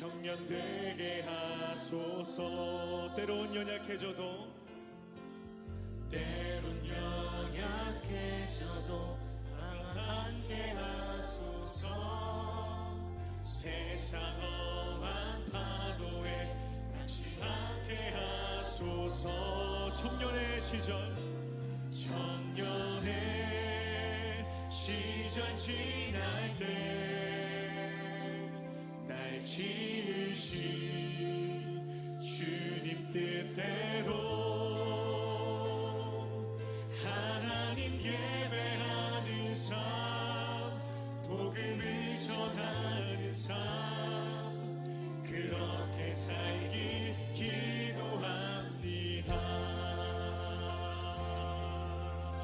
청년되게 하소서. 때론 연약해져도 강하게 하소서. 세상 험한 파도에 낙심하게 하소서. 청년의 시절 지날 때 날 지으신 주님 뜻대로 하나님 예배하는 삶, 복음을 전하는 삶, 그렇게 살기 기도합니다.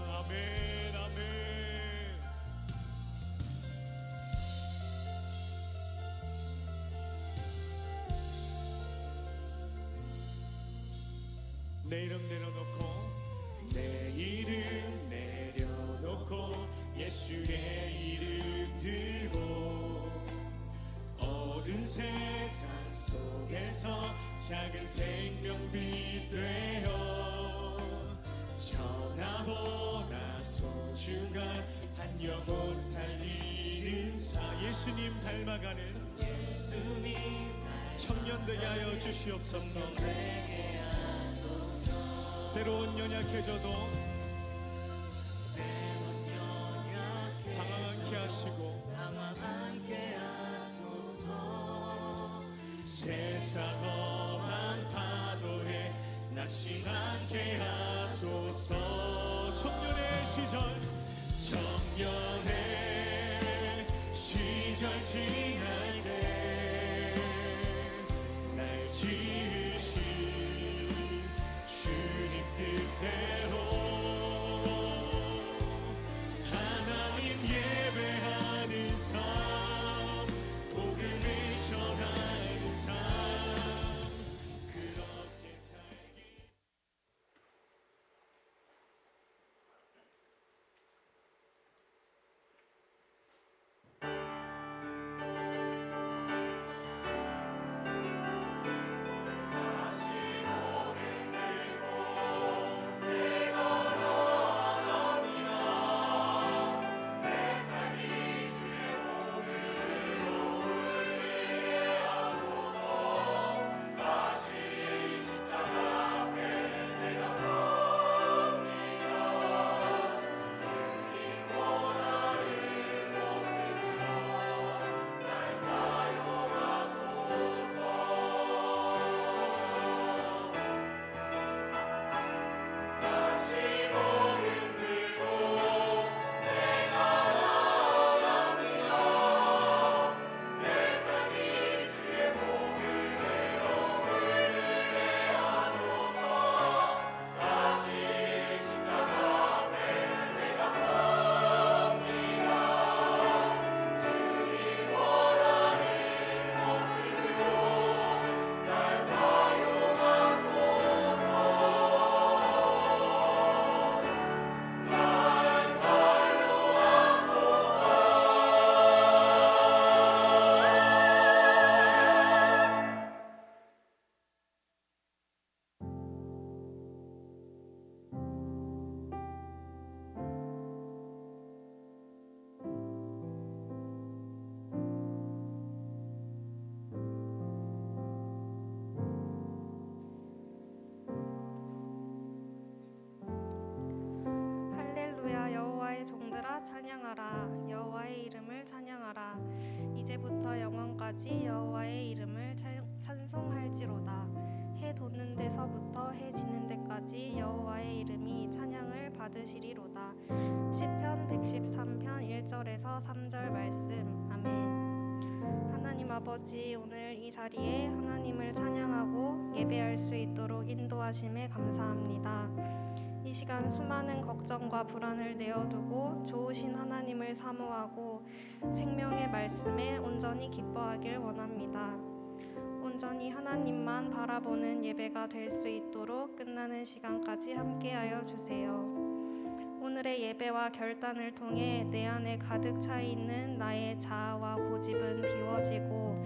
아멘, 아멘. 내 이름 내려놓고 예수의 이름 들고 어두운 세상 속에서 작은 생명들이 되어 전하보다 소중한 한 영혼 살리는 예수님 닮아가는 청년 되게 하여 주시옵소서. 때론 연약해져도 당황하게 하시고 세상 험한 파도에 낙심하게 하소서. 청년의 시절 지날 때 날 지으신 주님 뜻대로 하나님 예배하는 삶, 복음을 전하는 삶, 그렇게 살기. 찬양하라. 여호와의 이름을 찬양하라. 이제부터 영원까지 여호와의 이름을 찬송할지로다. 해 돋는 데서부터 해 지는 데까지 여호와의 이름이 찬양을 받으시리로다. 시편 113편 1절에서 3절 말씀. 아멘. 하나님 아버지, 오늘 이 자리에 하나님을 찬양하고 예배할 수 있도록 인도하심에 감사합니다. 이 시간 수많은 걱정과 불안을 내어두고 좋으신 하나님을 사모하고 생명의 말씀에 온전히 기뻐하길 원합니다. 온전히 하나님만 바라보는 예배가 될 수 있도록 끝나는 시간까지 함께하여 주세요. 오늘 오늘의 예배와 결단을 통해 내 안에 가득 차 있는 나의 자아와 고집은 비워지고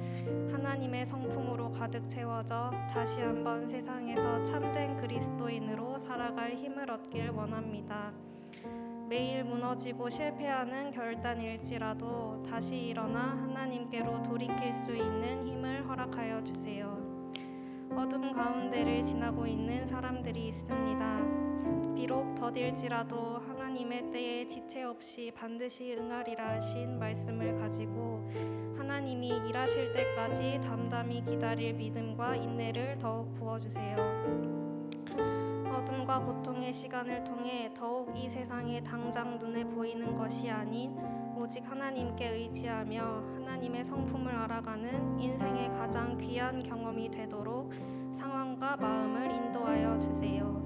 하나님의 성품으로 가득 채워져 다시 한번 세상에서 참된 그리스도인으로 살아갈 힘을 얻길 원합니다. 매일 무너지고 실패하는 결단일지라도 다시 일어나 하나님께로 돌이킬 수 있는 힘을 허락하여 주세요. 어둠 가운데를 지나고 있는 사람들이 있습니다. 비록 더딜지라도 하나님의 때에 지체 없이 반드시 응하리라 하신 말씀을 가지고 하나님이 일하실 때까지 담담히 기다릴 믿음과 인내를 더욱 부어주세요. 어둠과 고통의 시간을 통해 더욱 이 세상에 당장 눈에 보이는 것이 아닌 오직 하나님께 의지하며 하나님의 성품을 알아가는 인생의 가장 귀한 경험이 되도록 상황과 마음을 인도하여 주세요.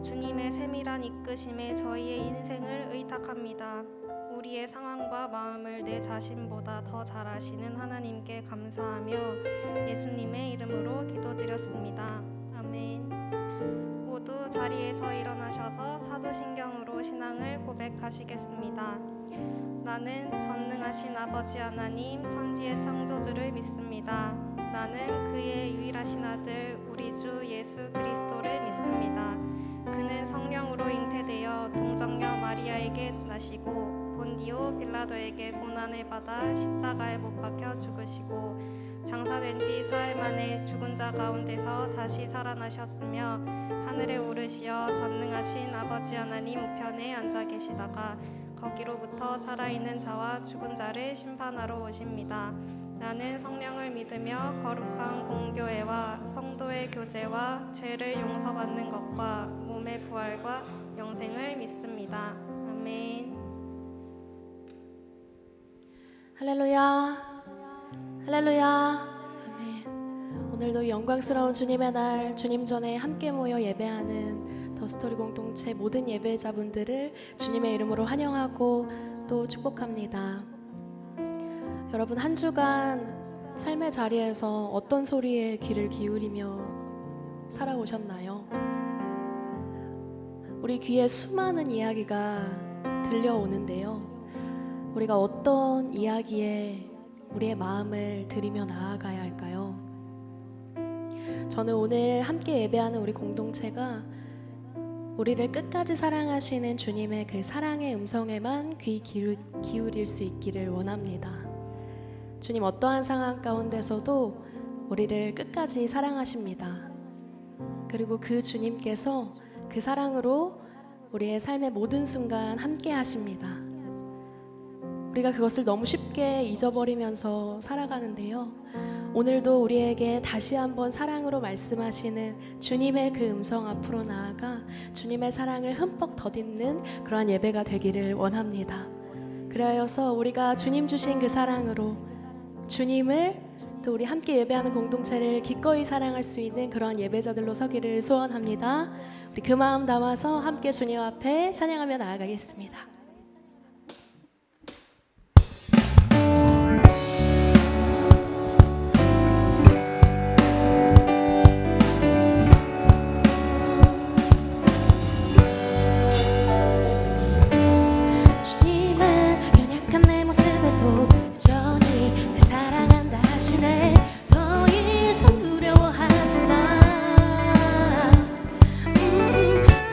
주님의 세밀한 이끄심에 저희의 인생을 의탁합니다. 우리의 상황과 마음을 내 자신보다 더 잘 아시는 하나님께 감사하며 예수님의 이름으로 기도드렸습니다. 아멘. 모두 자리에서 일어나셔서 사도신경으로 신앙을 고백하시겠습니다. 나는 전능하신 아버지 하나님 천지의 창조주를 믿습니다. 나는 그의 유일하신 아들 우리 주 예수 그리스도를 믿습니다. 그는 성령으로 잉태되어 동정녀 마리아에게 나시고 본디오 빌라도에게 고난을 받아 십자가에 못 박혀 죽으시고 장사된 지 사흘 만에 죽은 자 가운데서 다시 살아나셨으며 하늘에 오르시어 전능하신 아버지 하나님 우편에 앉아 계시다가 거기로부터 살아있는 자와 죽은 자를 심판하러 오십니다. 나는 성령을 믿으며 거룩한 공교회와 성도의 교제와 죄를 용서받는 것과 몸의 부활과 영생을 믿습니다. 아멘. 할렐루야, 할렐루야. 아멘. 오늘도 영광스러운 주님의 날, 주님 전에 함께 모여 예배하는 더스토리 공동체 모든 예배자분들을 주님의 이름으로 환영하고 또 축복합니다. 여러분, 한 주간 삶의 자리에서 어떤 소리에 귀를 기울이며 살아오셨나요? 우리 귀에 수많은 이야기가 들려오는데요. 우리가 어떤 이야기에 우리의 마음을 들이며 나아가야 할까요? 저는 오늘 함께 예배하는 우리 공동체가 우리를 끝까지 사랑하시는 주님의 그 사랑의 음성에만 귀 기울일 수 있기를 원합니다. 주님 어떠한 상황 가운데서도 우리를 끝까지 사랑하십니다. 그리고 그 주님께서 그 사랑으로 우리의 삶의 모든 순간 함께 하십니다. 우리가 그것을 너무 쉽게 잊어버리면서 살아가는데요. 오늘도 우리에게 다시 한번 사랑으로 말씀하시는 주님의 그 음성 앞으로 나아가 주님의 사랑을 흠뻑 덧입는 그러한 예배가 되기를 원합니다. 그래서 우리가 주님 주신 그 사랑으로 주님을 또 우리 함께 예배하는 공동체를 기꺼이 사랑할 수 있는 그러한 예배자들로 서기를 소원합니다. 우리 그 마음 담아서 함께 주님 앞에 찬양하며 나아가겠습니다.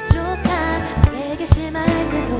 부족한 나에게 심할 때도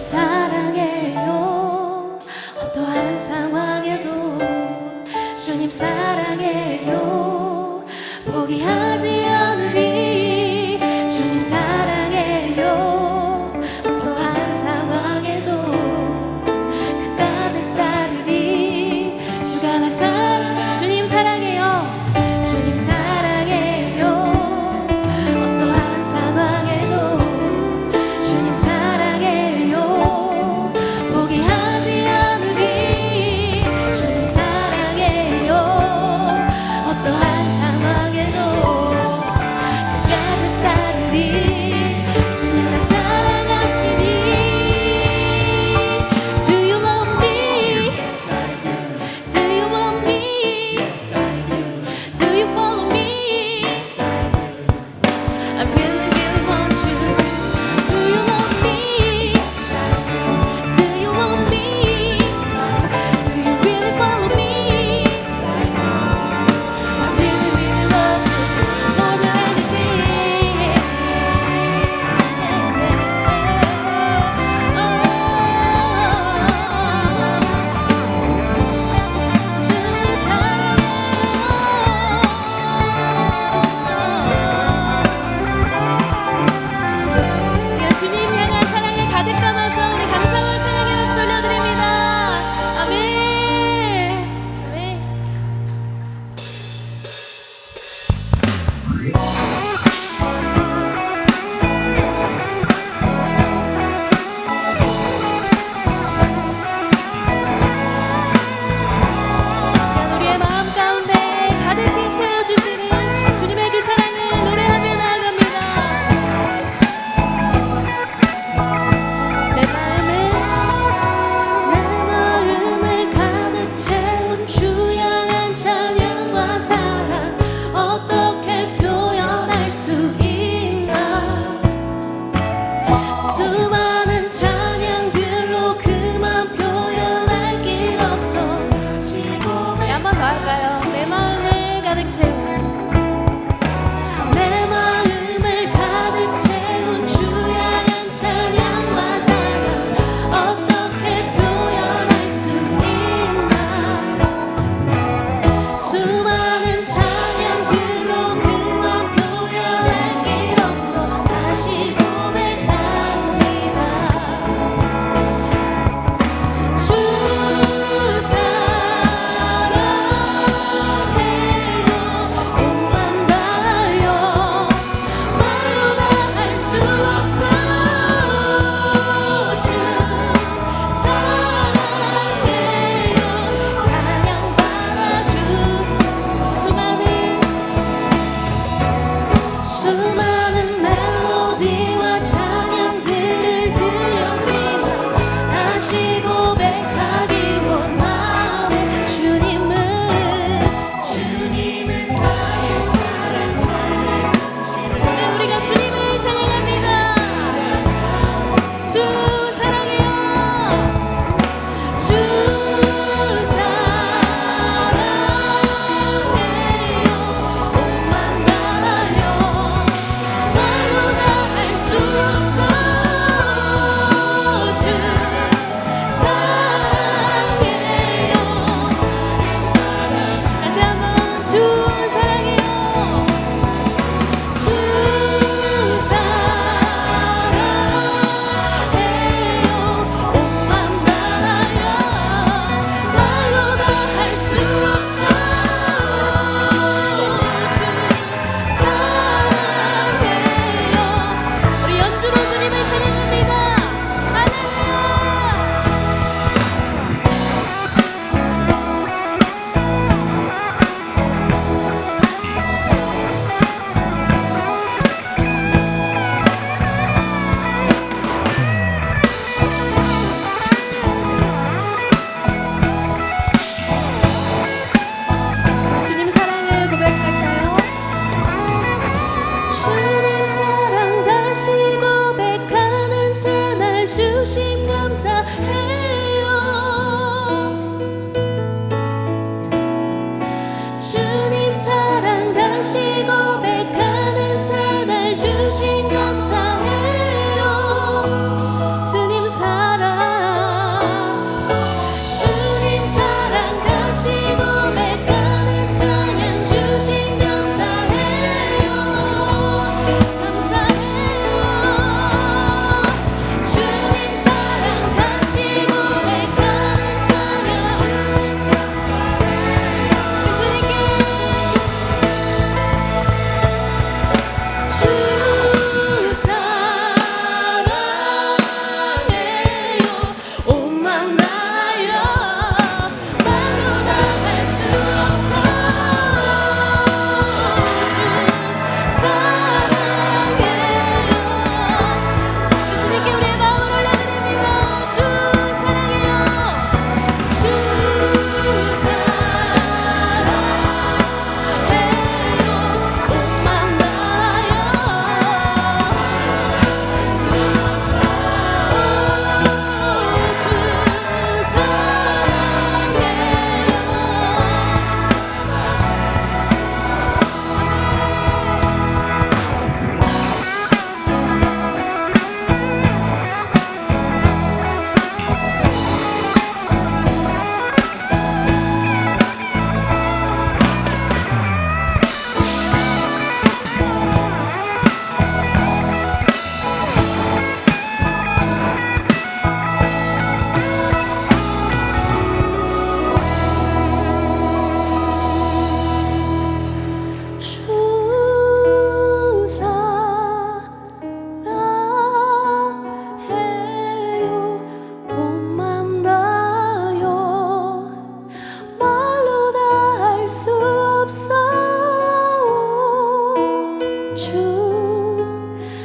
사랑해요. 어떠한 상황에도 주님 사랑해요. 포기하지 않으리. 주님 사랑해요. 어떠한 상황에도 끝까지 따르리. 주가 날 사랑. 주님 사랑해요. 주님 사랑해요. 어떠한 상황에도 주님 사랑해요. 포기하지 않으리. 주님 사랑해요. 어떠한 상황에도 끝까지 따르리. 주님 날 사랑하시니. Do you love me? Yes, I do. Do you want me? Yes, I do. Do you follow me? Yes, I do. I really, really want you. Do you love me? Yes, I do. Do you want me? Do you really follow me? Yes, I do. I really, really love you more than anything. 주 사랑해요. 제가 주님 향한 사랑을 가득 담아서 우리 감사와 찬양의 박수 올려드립니다. 아멘. 아멘. 시간 우리의 마음 가운데 가득히 채워주시는 주님의 그 사랑을 노래하며 나아갑니다. 내 마음을 가득 채운 주 향한 찬양과 사랑 어떻게 표현할 수 있나. 수많은 찬양들로 그만 표현할 길 없어. 한 번 더 할까요? 내 마음을 가득 채운 내 마음을 가득 채운 주 향한 찬양과 사랑 어떻게 표현할 수 있나. 수많은 찬양들로 그만 표현할 길 없어. 다시 고백합니다. 주 사랑해요. 몸만 다하여 말로 다 할 수 없어. 주 사랑해요. 찬양 받아주소서. 수많은 멜로디와 찬양들을 드렸지만 다시 고백하기 원하네. 주님은 나의 사랑 삶의 네, 우리가 주님을 찬양합니다. 주 사랑해요. 주 사랑해요. 몸만 다하여 말로 다 할 수 없어. 주 사랑해요. 다시 한번 주 사랑해요. 주 사랑해요. 몸만 다하여 말로 다 할 수 없어. 주 사랑해요. 우리 연주로 주님을 찬양합니다. 할렐루야. 주님 사랑을 고백할까요? 주님 사랑 다시 고백하는 새날 주심 감사해요. 주님 사랑 다시 고백하는 새날 주심 감사해요. 주님 사랑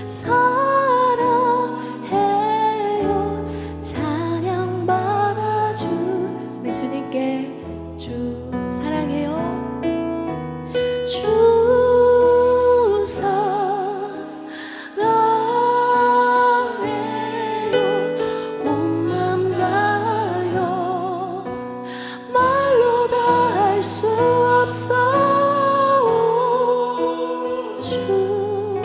사랑해요. 찬양 받아주 우리 주님께 주 사랑해요. 주 사랑해요. 온 맘 다하여 말로 다 할 수 없어. 주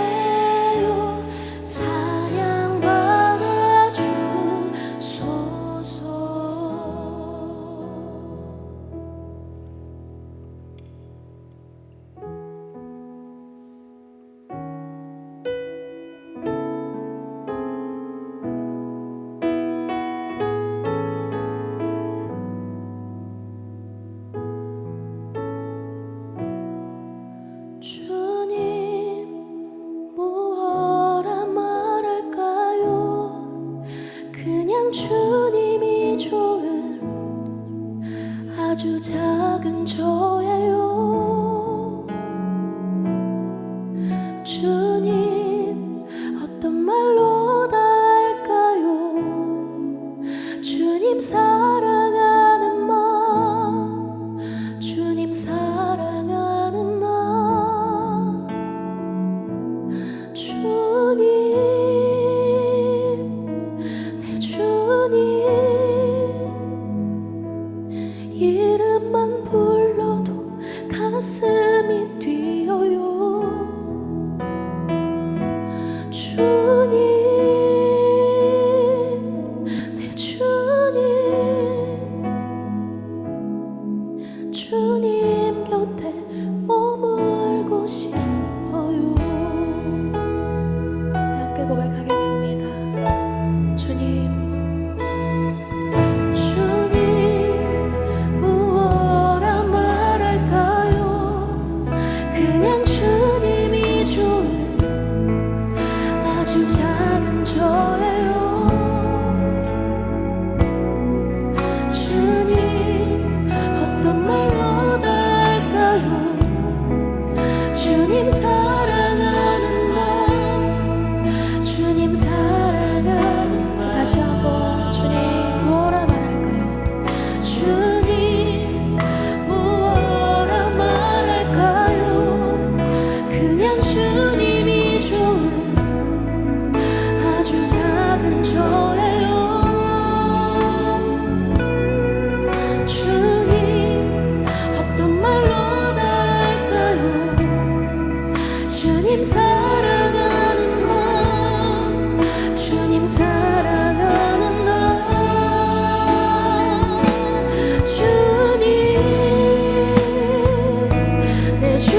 사랑해요. 찬양 받아주소서. 주님, 무엇라 말할까요? 그냥 주님이 좋은 아주 작은 저예요. 주님, 어떤 말로 다 할까요? 주님 사랑하는 마음, 주님 사랑하는 나. 주님, 내 주님, 이름만 불러도 가슴이 뛰어요. 주님, 내 주님, 주님 곁에 머물고 싶어요. 함께 고백하겠습니다. 주님, 주님, 무엇라 말할까요? 그냥 주님이 좋은 아주 작은 저예요. 주님, 어떤 말로 다 할까요? 주님 사랑하는 나, 주님 사랑하는 나. 다시 한번 주님 뭐라 말할까요? 주님, 무엇라 말할까요? 그냥 주님이 좋은 아주 작은 저예요. 주님, 어떤 말로 다 할까요? 주님 사랑하는 나, 주님 사랑하는 나. 주님, 내 주님,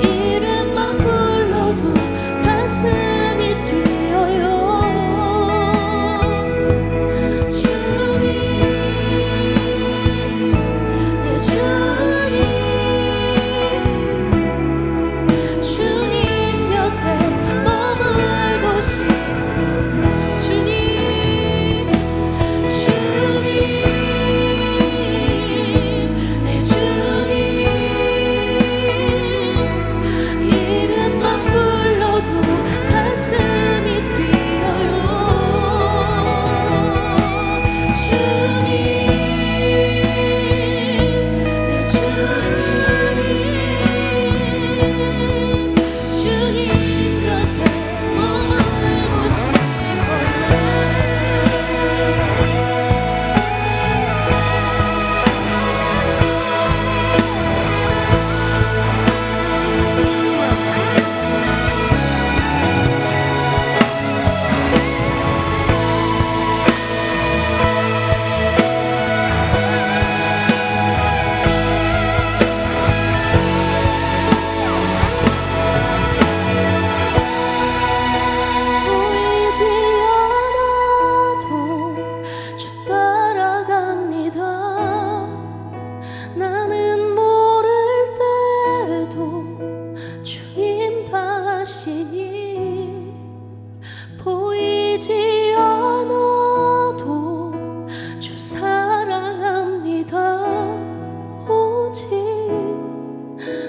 이름만 불러도 가슴이 뛰어요. 주님, 내 주님,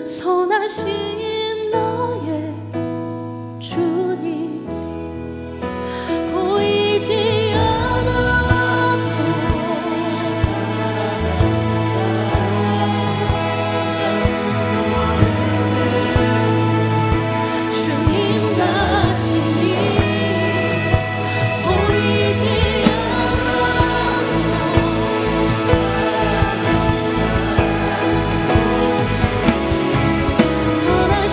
선하신 나의 주님 보이지 않아도 주님 가시니 보이지 않아도 선하신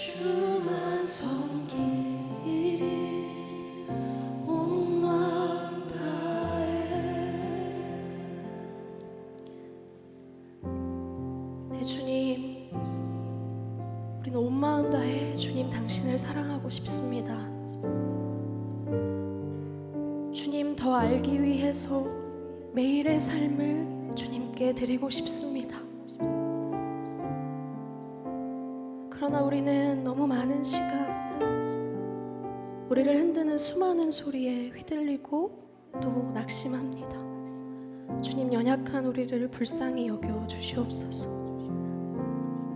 주만 섬기리 온 마음 다해. 네 주님, 우리는 온 마음 다해 주님 당신을 사랑하고 싶습니다. 주님 더 알기 위해서 매일의 삶을 주님께 드리고 싶습니다. 그러나 우리는 너무 많은 시간 우리를 흔드는 수많은 소리에 휘둘리고 또 낙심합니다. 주님, 연약한 우리를 불쌍히 여겨 주시옵소서.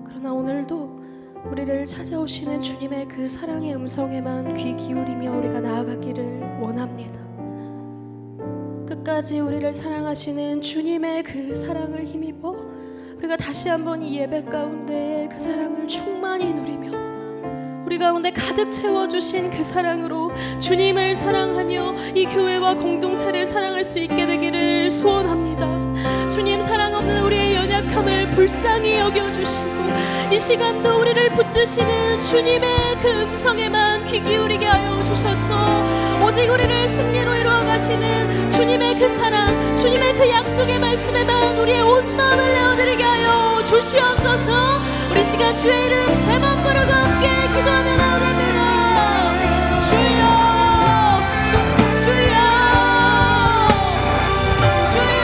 그러나 오늘도 우리를 찾아오시는 주님의 그 사랑의 음성에만 귀 기울이며 우리가 나아가기를 원합니다. 끝까지 우리를 사랑하시는 주님의 그 사랑을 힘입어 우리가 다시 한번 이 예배 가운데 그 사랑을 충만히 누리며 우리 가운데 가득 채워주신 그 사랑으로 주님을 사랑하며 이 교회와 공동체를 사랑할 수 있게 되기를 소원합니다. 주님, 사랑 없는 우리의 연약함을 불쌍히 여겨주시고 이 시간도 우리를 붙드시는 주님의 그 음성에만 귀 기울이게 하여 주셔서 오직 우리를 승리로 이루어 가시는 주님의 그 사랑, 주님의 그 약속의 말씀에만 우리의 온 마음을 내어드리게 하여 주시옵소서. 우리 시간 주의 이름 세 번 부르고 함께 기도하며 나아갑니다. 주여, 주여, 주여.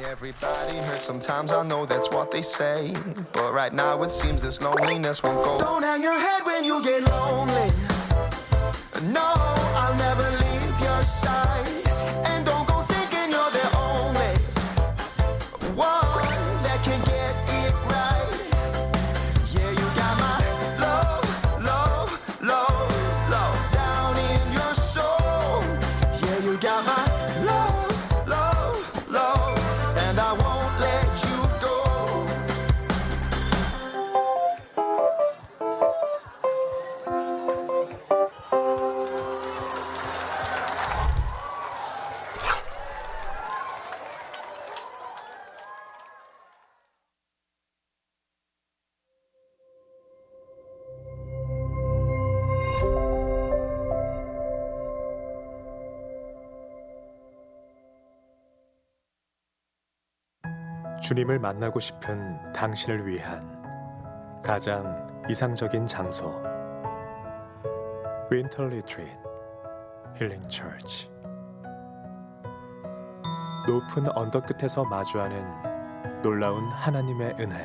Everybody hurts sometimes, I know that's what they say. But right now it seems this loneliness won't go. Don't hang your head when you get lonely. No, I'll never leave your side. And don't go thinking you're the only one that can get it right. Yeah, you got my love, love, love, love down in your soul. Yeah, you got my love, love, love, and I won't let you go. 주님을 만나고 싶은 당신을 위한 가장 이상적인 장소 윈터 리트릿 힐링 처치. 높은 언덕 끝에서 마주하는 놀라운 하나님의 은혜.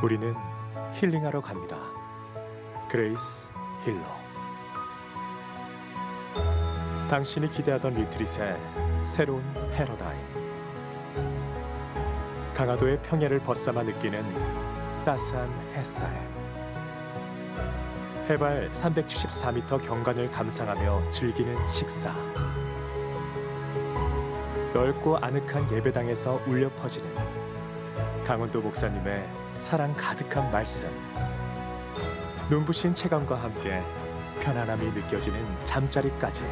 우리는 힐링하러 갑니다. 그레이스 힐러. 당신이 기대하던 리트릿의 새로운 패러다임. 강화도의 평야를 벗삼아 느끼는 따스한 햇살. 해발 374m 경관을 감상하며 즐기는 식사. 넓고 아늑한 예배당에서 울려 퍼지는 강원도 목사님의 사랑 가득한 말씀. 눈부신 체감과 함께 편안함이 느껴지는 잠자리까지.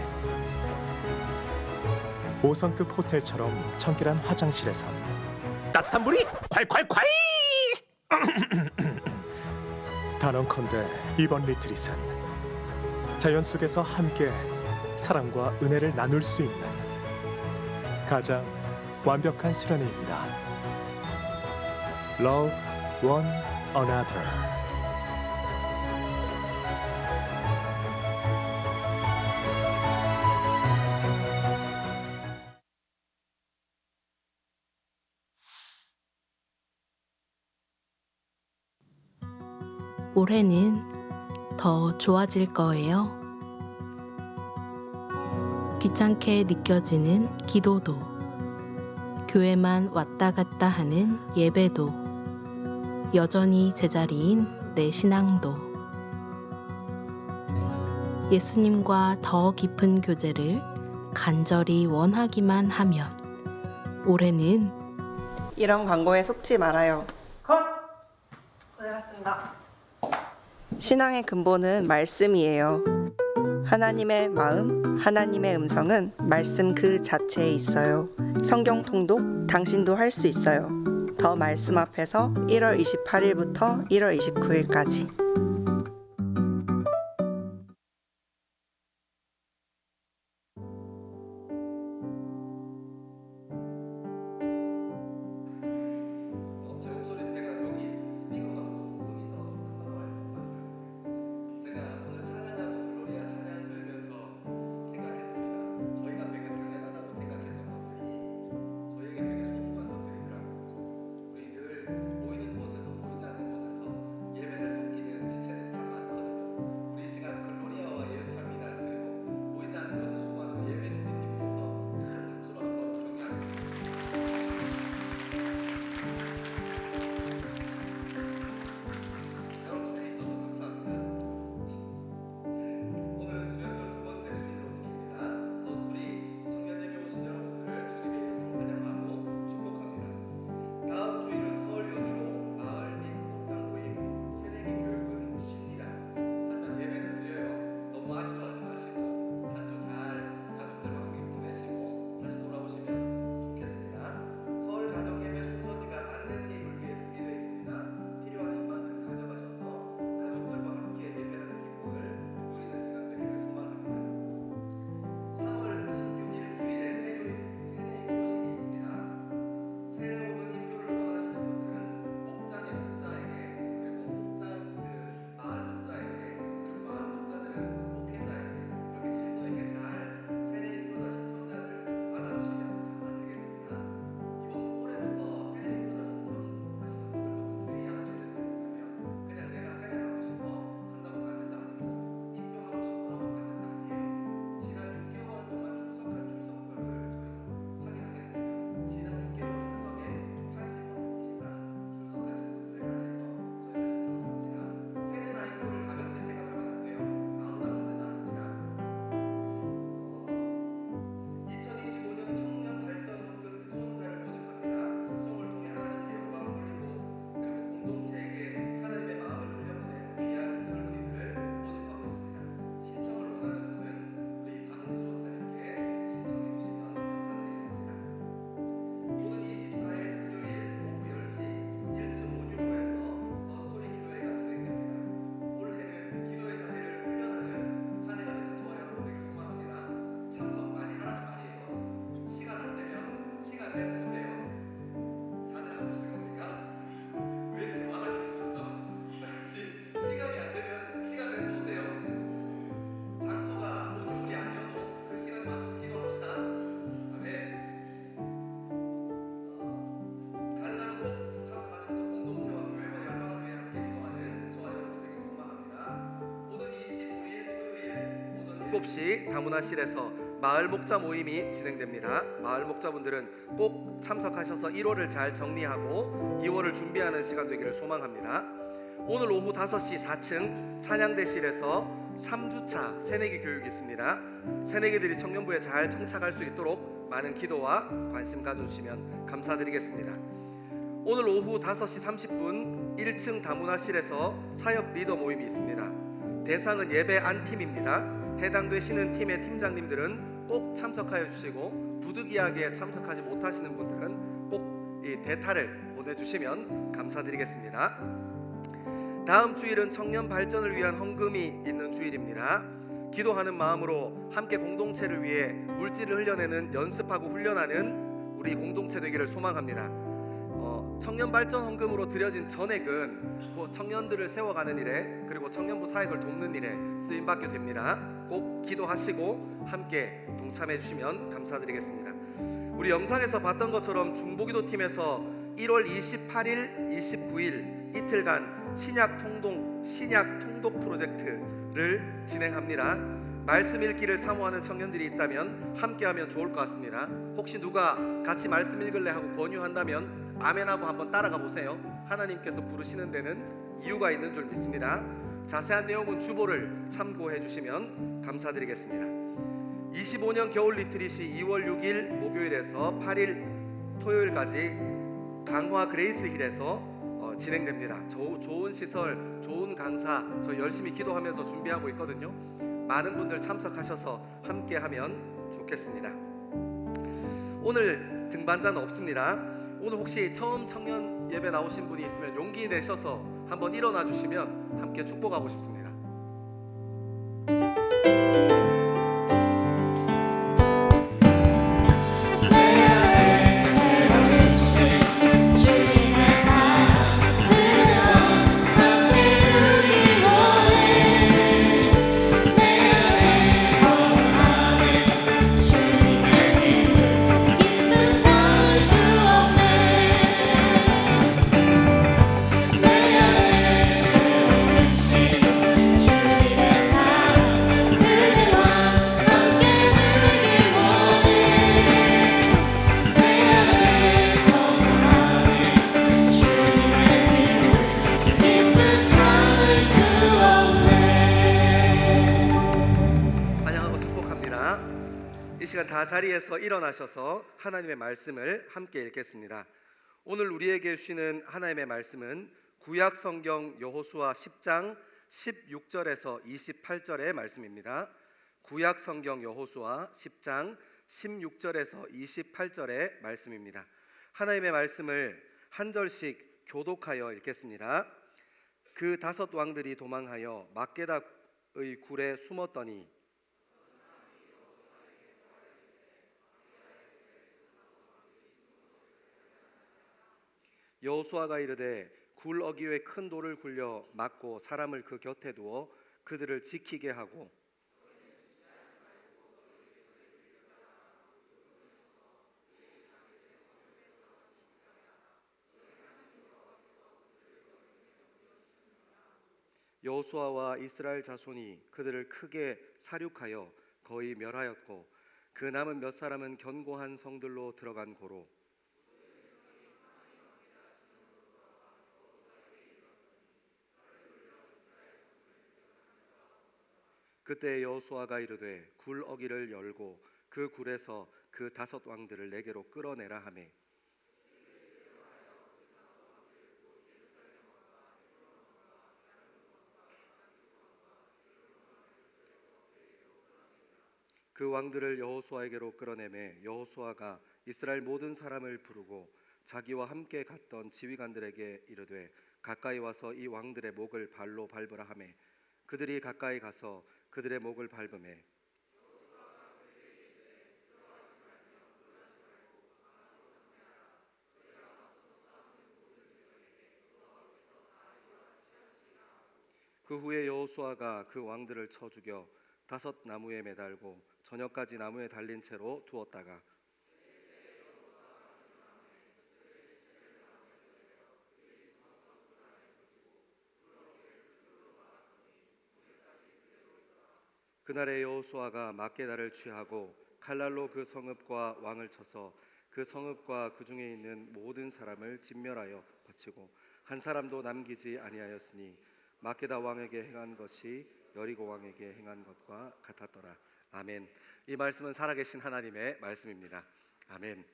5성급 호텔처럼 청결한 화장실에선 따뜻한 물이 콸콸콸! 단언컨대 이번 리트릿은 자연 속에서 함께 사랑과 은혜를 나눌 수 있는 가장 완벽한 수련회입니다. Love one another. 올해는 더 좋아질 거예요. 귀찮게 느껴지는 기도도, 교회만 왔다 갔다 하는 예배도, 여전히 제자리인 내 신앙도, 예수님과 더 깊은 교제를 간절히 원하기만 하면 올해는 이런 광고에 속지 말아요. 고생하셨습니다. 신앙의 근본은 말씀이에요. 하나님의 마음, 하나님의 음성은 말씀 그 자체에 있어요. 성경 통독 당신도 할 수 있어요. 더 말씀 앞에서 1월 28일부터 1월 29일까지. 제 목소리 제가 여기 스피커가 음이 더 나와요. 제가 오늘 찬양하고 글로리아 찬양 들으면서 생각했습니다. 저희가 되게 당연하다고 생각했던 것들이 저희에게 되게 소중한 것들이더라고요. 우리 늘 보이는 곳에서 보이지 않는 곳에서 예배를 섬기는 7시 다문화실에서 마을 목자 모임이 진행됩니다. 마을 목자분들은 꼭 참석하셔서 1월을 잘 정리하고 2월을 준비하는 시간 되기를 소망합니다. 오늘 오후 5시 4층 찬양대실에서 3주차 새내기 교육이 있습니다. 새내기들이 청년부에 잘 정착할 수 있도록 많은 기도와 관심 가져주시면 감사드리겠습니다. 오늘 오후 5시 30분 1층 다문화실에서 사역 리더 모임이 있습니다. 대상은 예배 안팀입니다. 해당되시는 팀의 팀장님들은 꼭 참석하여 주시고 부득이하게 참석하지 못하시는 분들은 꼭 이 대타를 보내주시면 감사드리겠습니다. 다음 주일은 청년 발전을 위한 헌금이 있는 주일입니다. 기도하는 마음으로 함께 공동체를 위해 물질을 흘려내는 연습하고 훈련하는 우리 공동체 되기를 소망합니다. 청년 발전 헌금으로 드려진 전액은 그 청년들을 세워가는 일에 그리고 청년부 사역을 돕는 일에 쓰임받게 됩니다. 꼭 기도하시고 함께 동참해 주시면 감사드리겠습니다. 우리 영상에서 봤던 것처럼 중보기도팀에서 1월 28일, 29일 이틀간 신약 통독 프로젝트를 진행합니다. 말씀 읽기를 사모하는 청년들이 있다면 함께하면 좋을 것 같습니다. 혹시 누가 같이 말씀 읽을래 하고 권유한다면 아멘하고 한번 따라가 보세요. 하나님께서 부르시는 데는 이유가 있는 줄 믿습니다. 자세한 내용은 주보를 참고해 주시면 감사드리겠습니다. 25년 겨울 리트릿이 2월 6일 목요일에서 8일 토요일까지 강화 그레이스힐에서 진행됩니다. 좋은 시설, 좋은 강사 저희 열심히 기도하면서 준비하고 있거든요. 많은 분들 참석하셔서 함께하면 좋겠습니다. 오늘 등반자는 없습니다. 오늘 혹시 처음 청년 예배 나오신 분이 있으면 용기 내셔서 한번 일어나 주시면 함께 축복하고 싶습니다. 다 자리에서 일어나셔서 하나님의 말씀을 함께 읽겠습니다. 오늘 우리에게 주시는 하나님의 말씀은 구약 성경 여호수아 10장 16절에서 28절의 말씀입니다. 구약 성경 여호수아 10장 16절에서 28절의 말씀입니다. 하나님의 말씀을 한 절씩 교독하여 읽겠습니다. 그 5 왕들이 도망하여 막게다의 굴에 숨었더니 여호수아가 이르되 굴 어귀에 큰 돌을 굴려 막고 사람을 그 곁에 두어 그들을 지키게 하고 여호수아와 이스라엘 자손이 그들을 크게 사륙하여 거의 멸하였고 그 남은 몇 사람은 견고한 성들로 들어간 고로 그때 여호수아가 이르되 굴 어귀를 열고 그 굴에서 그 5 왕들을 내게로 끌어내라 하매 그 왕들을 여호수아에게로 끌어내매 여호수아가 이스라엘 모든 사람을 부르고 자기와 함께 갔던 지휘관들에게 이르되 가까이 와서 이 왕들의 목을 발로 밟으라 하매 그들이 가까이 가서 그들의 목을 밟으매 그 후에 여호수아가 그 왕들을 쳐 죽여 5 나무에 매달고 저녁까지 나무에 달린 채로 두었다가 그날에 여호수아가 막게다를 취하고 칼날로 그 성읍과 왕을 쳐서 그 성읍과 그 중에 있는 모든 사람을 진멸하여 바치고 한 사람도 남기지 아니하였으니 막게다 왕에게 행한 것이 여리고 왕에게 행한 것과 같았더라. 아멘. 이 말씀은 살아계신 하나님의 말씀입니다. 아멘.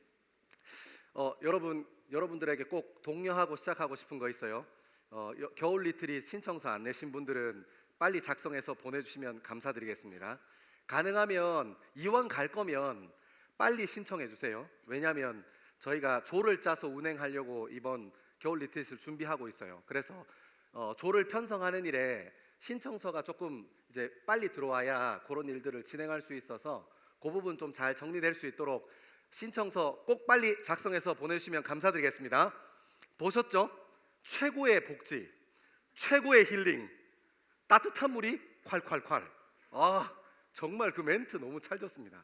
여러분들에게 꼭 독려하고 시작하고 싶은 거 있어요. 겨울 리트릿 신청서 안 내신 분들은 빨리 작성해서 보내주시면 감사드리겠습니다. 가능하면 이왕 갈 거면 빨리 신청해 주세요. 왜냐하면 저희가 조를 짜서 운행하려고 이번 겨울 리트릿을 준비하고 있어요. 그래서 조를 편성하는 일에 신청서가 조금 이제 빨리 들어와야 그런 일들을 진행할 수 있어서 그 부분 좀 잘 정리될 수 있도록 신청서 꼭 빨리 작성해서 보내주시면 감사드리겠습니다. 보셨죠? 최고의 복지, 최고의 힐링, 따뜻한 물이 콸콸콸. 정말 그 멘트 너무 찰졌습니다.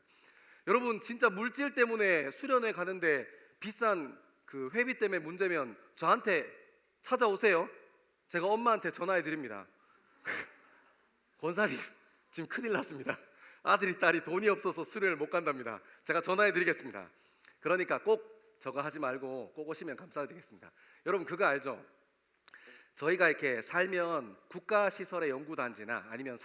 여러분 진짜 물질 때문에 수련회 가는데 비싼 그 회비 때문에 문제면 저한테 찾아오세요. 제가 엄마한테 전화해 드립니다. 권사님 지금 큰일 났습니다. 아들이 딸이 돈이 없어서 수련을 못 간답니다. 제가 전화해 드리겠습니다. 그러니까 꼭 저거 하지 말고 꼭 오시면 감사드리겠습니다. 여러분 그거 알죠? 저희가 이렇게 살면 국가시설의 연구단지나 아니면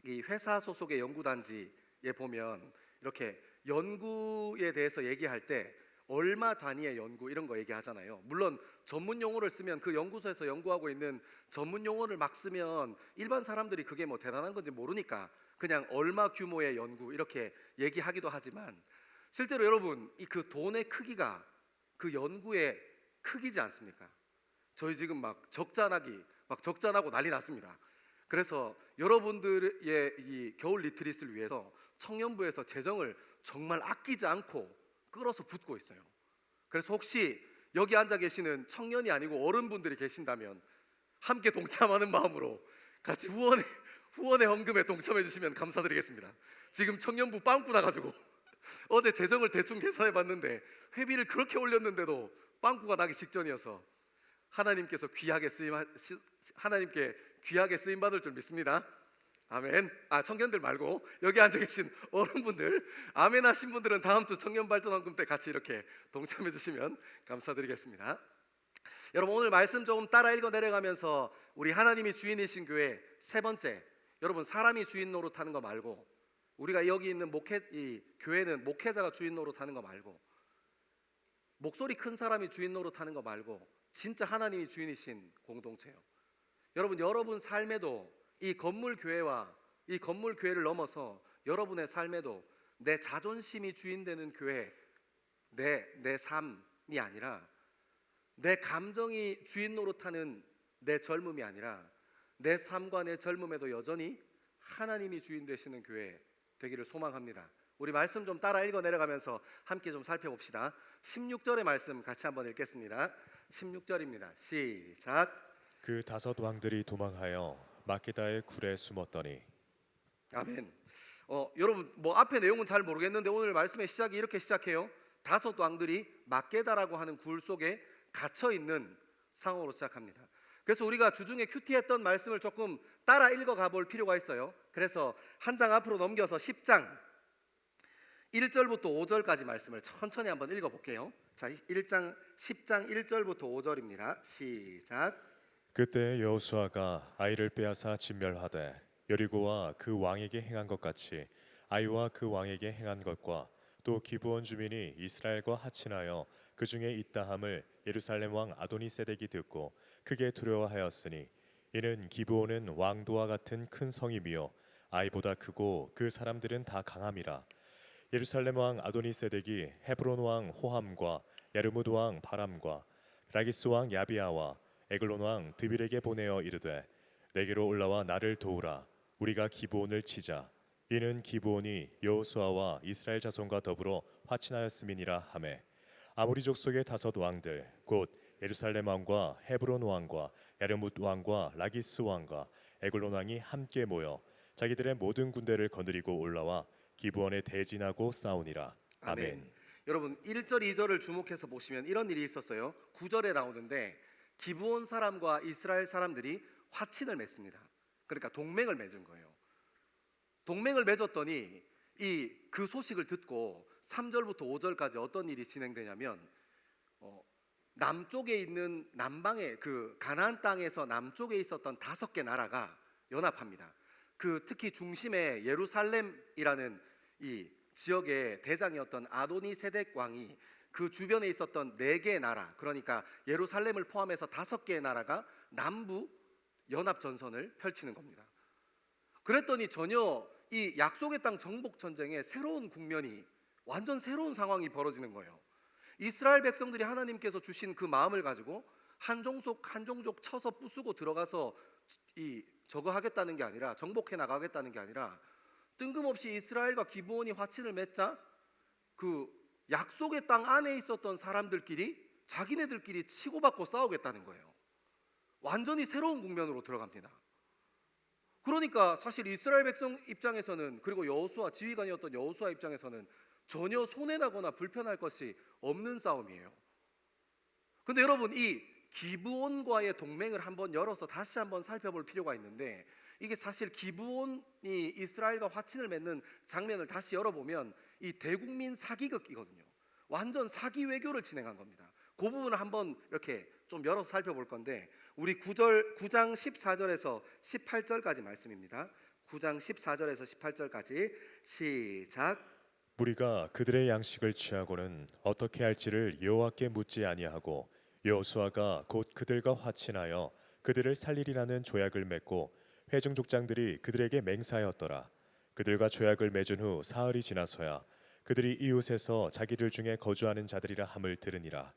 이 회사 소속의 연구단지에 보면 이렇게 연구에 대해서 얘기할 때 얼마 단위의 연구 이런 거 얘기하잖아요. 물론 전문 용어를 쓰면 그 연구소에서 연구하고 있는 전문 용어를 막 쓰면 일반 사람들이 그게 뭐 대단한 건지 모르니까 그냥 얼마 규모의 연구 이렇게 얘기하기도 하지만 실제로 여러분 이 그 돈의 크기가 그 연구의 크기지 않습니까? 저희 지금 막 적자나고 난리 났습니다. 그래서 여러분들의 이 겨울 리트릿을 위해서 청년부에서 재정을 정말 아끼지 않고 끌어서 붓고 있어요. 그래서 혹시 여기 앉아 계시는 청년이 아니고 어른분들이 계신다면 함께 동참하는 마음으로 같이 후원의 헌금에 동참해 주시면 감사드리겠습니다. 지금 청년부 빵꾸 나가지고 어제 재정을 대충 계산해 봤는데 회비를 그렇게 올렸는데도 빵꾸가 나기 직전이어서 하나님께 귀하게 쓰임 받을 줄 믿습니다. 아멘. 청년들 말고 여기 앉아 계신 어른분들, 아멘 하신 분들은 다음 주 청년 발전 헌금 때 같이 이렇게 동참해 주시면 감사드리겠습니다. 여러분 오늘 말씀 조금 따라 읽어 내려가면서 우리 하나님이 주인이신 교회 세 번째, 여러분 사람이 주인 노릇하는 거 말고 우리가 여기 있는 이 교회는 목회자가 주인 노릇하는 거 말고 목소리 큰 사람이 주인 노릇하는 거 말고 진짜 하나님이 주인이신 공동체요. 여러분 삶에도 이 건물 교회와 이 건물 교회를 넘어서 여러분의 삶에도 내 자존심이 주인되는 교회, 내 삶이 아니라 내 감정이 주인 노릇하는 내 젊음이 아니라 내 삶과 내 젊음에도 여전히 하나님이 주인 되시는 교회 되기를 소망합니다. 우리 말씀 좀 따라 읽어 내려가면서 함께 좀 살펴봅시다. 16절의 말씀 같이 한번 읽겠습니다. 16절입니다. 시작. 그 5 왕들이 도망하여 막게다의 굴에 숨었더니. 아멘. 여러분 뭐 앞에 내용은 잘 모르겠는데 오늘 말씀의 시작이 이렇게 시작해요. 5 왕들이 막게다라고 하는 굴 속에 갇혀 있는 상황으로 시작합니다. 그래서 우리가 주중에 큐티했던 말씀을 조금 따라 읽어가 볼 필요가 있어요. 그래서 한 장 앞으로 넘겨서 10장 1절부터 5절까지 말씀을 천천히 한번 읽어볼게요. 자, 10장 1절부터 5절입니다. 시작. 그때 여호수아가 아이를 빼앗아 진멸하되 여리고와 그 왕에게 행한 것 같이 아이와 그 왕에게 행한 것과 또 기브온 주민이 이스라엘과 하친하여 그 중에 있다함을 예루살렘 왕 아도니세덱이 듣고 크게 두려워하였으니 이는 기브온은 왕도와 같은 큰 성임이요 아이보다 크고 그 사람들은 다 강함이라. 예루살렘 왕 아도니세덱이 헤브론 왕 호함과 야르무드 왕 바람과 라기스 왕 야비아와 에글론 왕 드빌에게 보내어 이르되 내게로 올라와 나를 도우라. 우리가 기브온을 치자. 이는 기브온이 여호수아와 이스라엘 자손과 더불어 화친하였음이니라 하매 아모리 족속의 5 왕들 곧 예루살렘 왕과 헤브론 왕과 야르무드 왕과 라기스 왕과 에글론 왕이 함께 모여 자기들의 모든 군대를 거느리고 올라와 기브온에 대진하고 싸우니라. 아멘. 여러분 1절 2절을 주목해서 보시면 이런 일이 있었어요. 9절에 나오는데 기브온 사람과 이스라엘 사람들이 화친을 맺습니다. 그러니까 동맹을 맺은 거예요. 동맹을 맺었더니 그 소식을 듣고 3절부터 5절까지 어떤 일이 진행되냐면 남쪽에 있는 남방의 그 가나안 땅에서 남쪽에 있었던 5개 나라가 연합합니다. 그 특히 중심에 예루살렘이라는 이 지역의 대장이었던 아도니세덱 왕이 그 주변에 있었던 4개의 나라, 그러니까 예루살렘을 포함해서 5개의 나라가 남부 연합 전선을 펼치는 겁니다. 그랬더니 전혀 이 약속의 땅 정복 전쟁의 새로운 국면이, 완전 새로운 상황이 벌어지는 거예요. 이스라엘 백성들이 하나님께서 주신 그 마음을 가지고 한 종족 한 종족 쳐서 부수고 들어가서 저거 하겠다는 게 아니라, 정복해 나가겠다는 게 아니라, 뜬금없이 이스라엘과 기브온이 화친을 맺자 그 약속의 땅 안에 있었던 사람들끼리 자기네들끼리 치고받고 싸우겠다는 거예요. 완전히 새로운 국면으로 들어갑니다. 그러니까 사실 이스라엘 백성 입장에서는, 그리고 여호수아 지휘관이었던 여호수아 입장에서는 전혀 손해나거나 불편할 것이 없는 싸움이에요. 근데 여러분, 이 기브온과의 동맹을 한번 열어서 다시 한번 살펴볼 필요가 있는데, 이게 사실 기브온이 이스라엘과 화친을 맺는 장면을 다시 열어보면 이 대국민 사기극이거든요. 완전 사기 외교를 진행한 겁니다. 그 부분을 한번 이렇게 좀 열어서 살펴볼 건데, 우리 9장 14절에서 18절까지 말씀입니다. 9장 14절에서 18절까지 시작. 무리가 그들의 양식을 취하고는 어떻게 할지를 여호와께 묻지 아니하고 여호수아가 곧 그들과 화친하여 그들을 살리리라는 조약을 맺고 회중 족장들이 그들에게 맹세하였더라. 그들과 조약을 맺은 후 사흘이 지나서야 그들이 이웃에서 자기들 중에 거주하는 자들이라 함을 들으니라.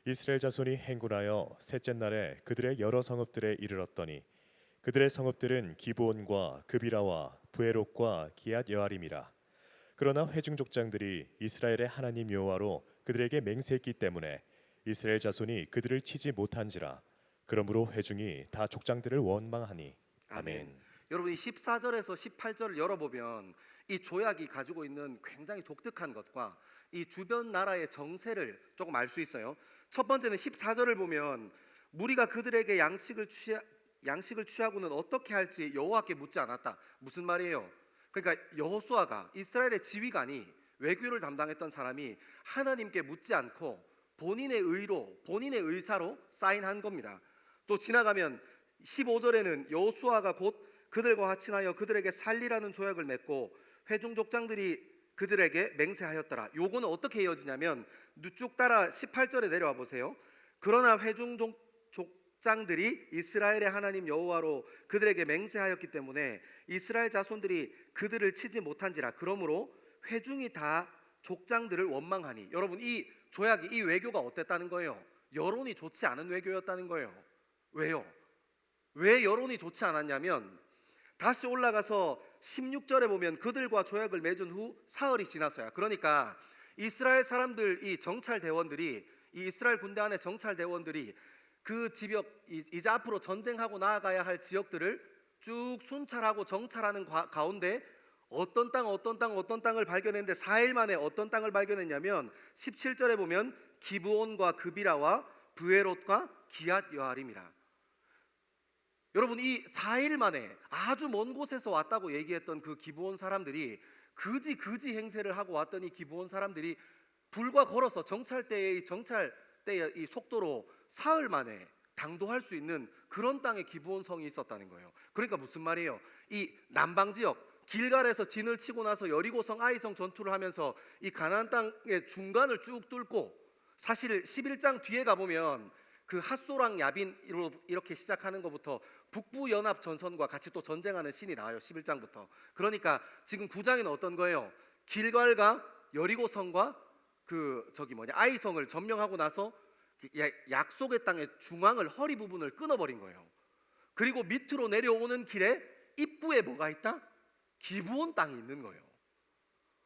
이스라엘 자손이 행군하여 셋째 날에 그들의 여러 성읍들에 이르렀더니 그들의 성읍들은 기브온과 그비라와 부에롯과 기앗 여아림이라. 그러나 회중 족장들이 이스라엘의 하나님 여호와로 그들에게 맹세했기 때문에 이스라엘 자손이 그들을 치지 못한지라. 그러므로 회중이 다 족장들을 원망하니. 아멘. 여러분, 이 14절에서 18절을 열어보면 이 조약이 가지고 있는 굉장히 독특한 것과 이 주변 나라의 정세를 조금 알 수 있어요. 첫 번째는 14절을 보면 무리가 그들에게 양식을 취하고는 어떻게 할지 여호와께 묻지 않았다. 무슨 말이에요? 그러니까 여호수아가, 이스라엘의 지휘관이, 외교를 담당했던 사람이 하나님께 묻지 않고 본인의 의로, 본인의 의사로 사인한 겁니다. 또 지나가면 15절에는 여호수아가 곧 그들과 화친하여 그들에게 살리라는 조약을 맺고 회중 족장들이 그들에게 맹세하였더라. 요거는 어떻게 이어지냐면 쭉 따라 18절에 내려와 보세요. 그러나 회중 족장들이 이스라엘의 하나님 여호와로 그들에게 맹세하였기 때문에 이스라엘 자손들이 그들을 치지 못한지라. 그러므로 회중이 다 족장들을 원망하니. 여러분, 이 조약이, 이 외교가 어땠다는 거예요? 여론이 좋지 않은 외교였다는 거예요. 왜요? 왜 여론이 좋지 않았냐면, 다시 올라가서 16절에 보면 그들과 조약을 맺은 후 사흘이 지나서야, 그러니까 이스라엘 사람들, 이 정찰 대원들이, 이 이스라엘 군대 안에 정찰 대원들이 그 지역, 이제 앞으로 전쟁하고 나아가야 할 지역들을 쭉 순찰하고 정찰하는 가운데 어떤 땅을 발견했는데 4일 만에 어떤 땅을 발견했냐면 17절에 보면 기브온과 그비라와 브에롯과 기앗 여아림이라. 여러분, 이 4일 만에 아주 먼 곳에서 왔다고 얘기했던 그 기브온 사람들이 그지 행세를 하고 왔더니, 이 기브온 사람들이 불과 걸어서 정찰대의 이 속도로 사흘 만에 당도할 수 있는 그런 땅에 기브온 성이 있었다는 거예요. 그러니까 무슨 말이에요? 이 남방 지역 길갈에서 진을 치고 나서 여리고성, 아이성 전투를 하면서 이 가나안 땅의 중간을 쭉 뚫고, 사실 11장 뒤에 가보면 그 핫소랑 야빈으로 이렇게 시작하는 것부터 북부 연합 전선과 같이 또 전쟁하는 신이 나와요. 11장부터. 그러니까 지금 9장에는 어떤 거예요? 길갈과 여리고성과 아이성을 점령하고 나서 약속의 땅의 중앙을, 허리 부분을 끊어버린 거예요. 그리고 밑으로 내려오는 길에 입구에 뭐가 있다? 기브온 땅이 있는 거예요.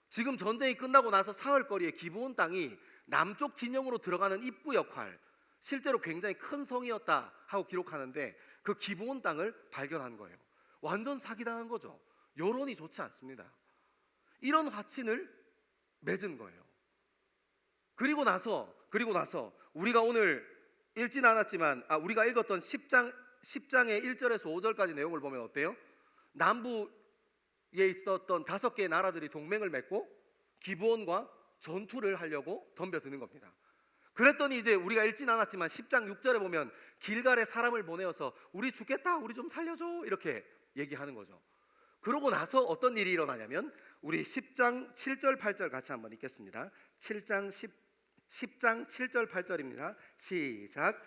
지금 전쟁이 끝나고 나서 사흘 거리에 기브온 땅이 남쪽 진영으로 들어가는 입구 역할, 실제로 굉장히 큰 성이었다 하고 기록하는데, 그 기브온 땅을 발견한 거예요. 완전 사기당한 거죠. 여론이 좋지 않습니다. 이런 화친을 맺은 거예요. 그리고 나서 우리가 오늘 읽진 않았지만 우리가 읽었던 10장의 1절에서 5절까지 내용을 보면 어때요? 남부 있었던 5개의 나라들이 동맹을 맺고 기브온과 전투를 하려고 덤벼드는 겁니다. 그랬더니 이제 우리가 읽진 않았지만 10장 6절에 보면 길갈에 사람을 보내어서 우리 죽겠다, 우리 좀 살려줘, 이렇게 얘기하는 거죠. 그러고 나서 어떤 일이 일어나냐면 우리 10장 7절 8절 같이 한번 읽겠습니다. 10장 7절 8절입니다. 시작.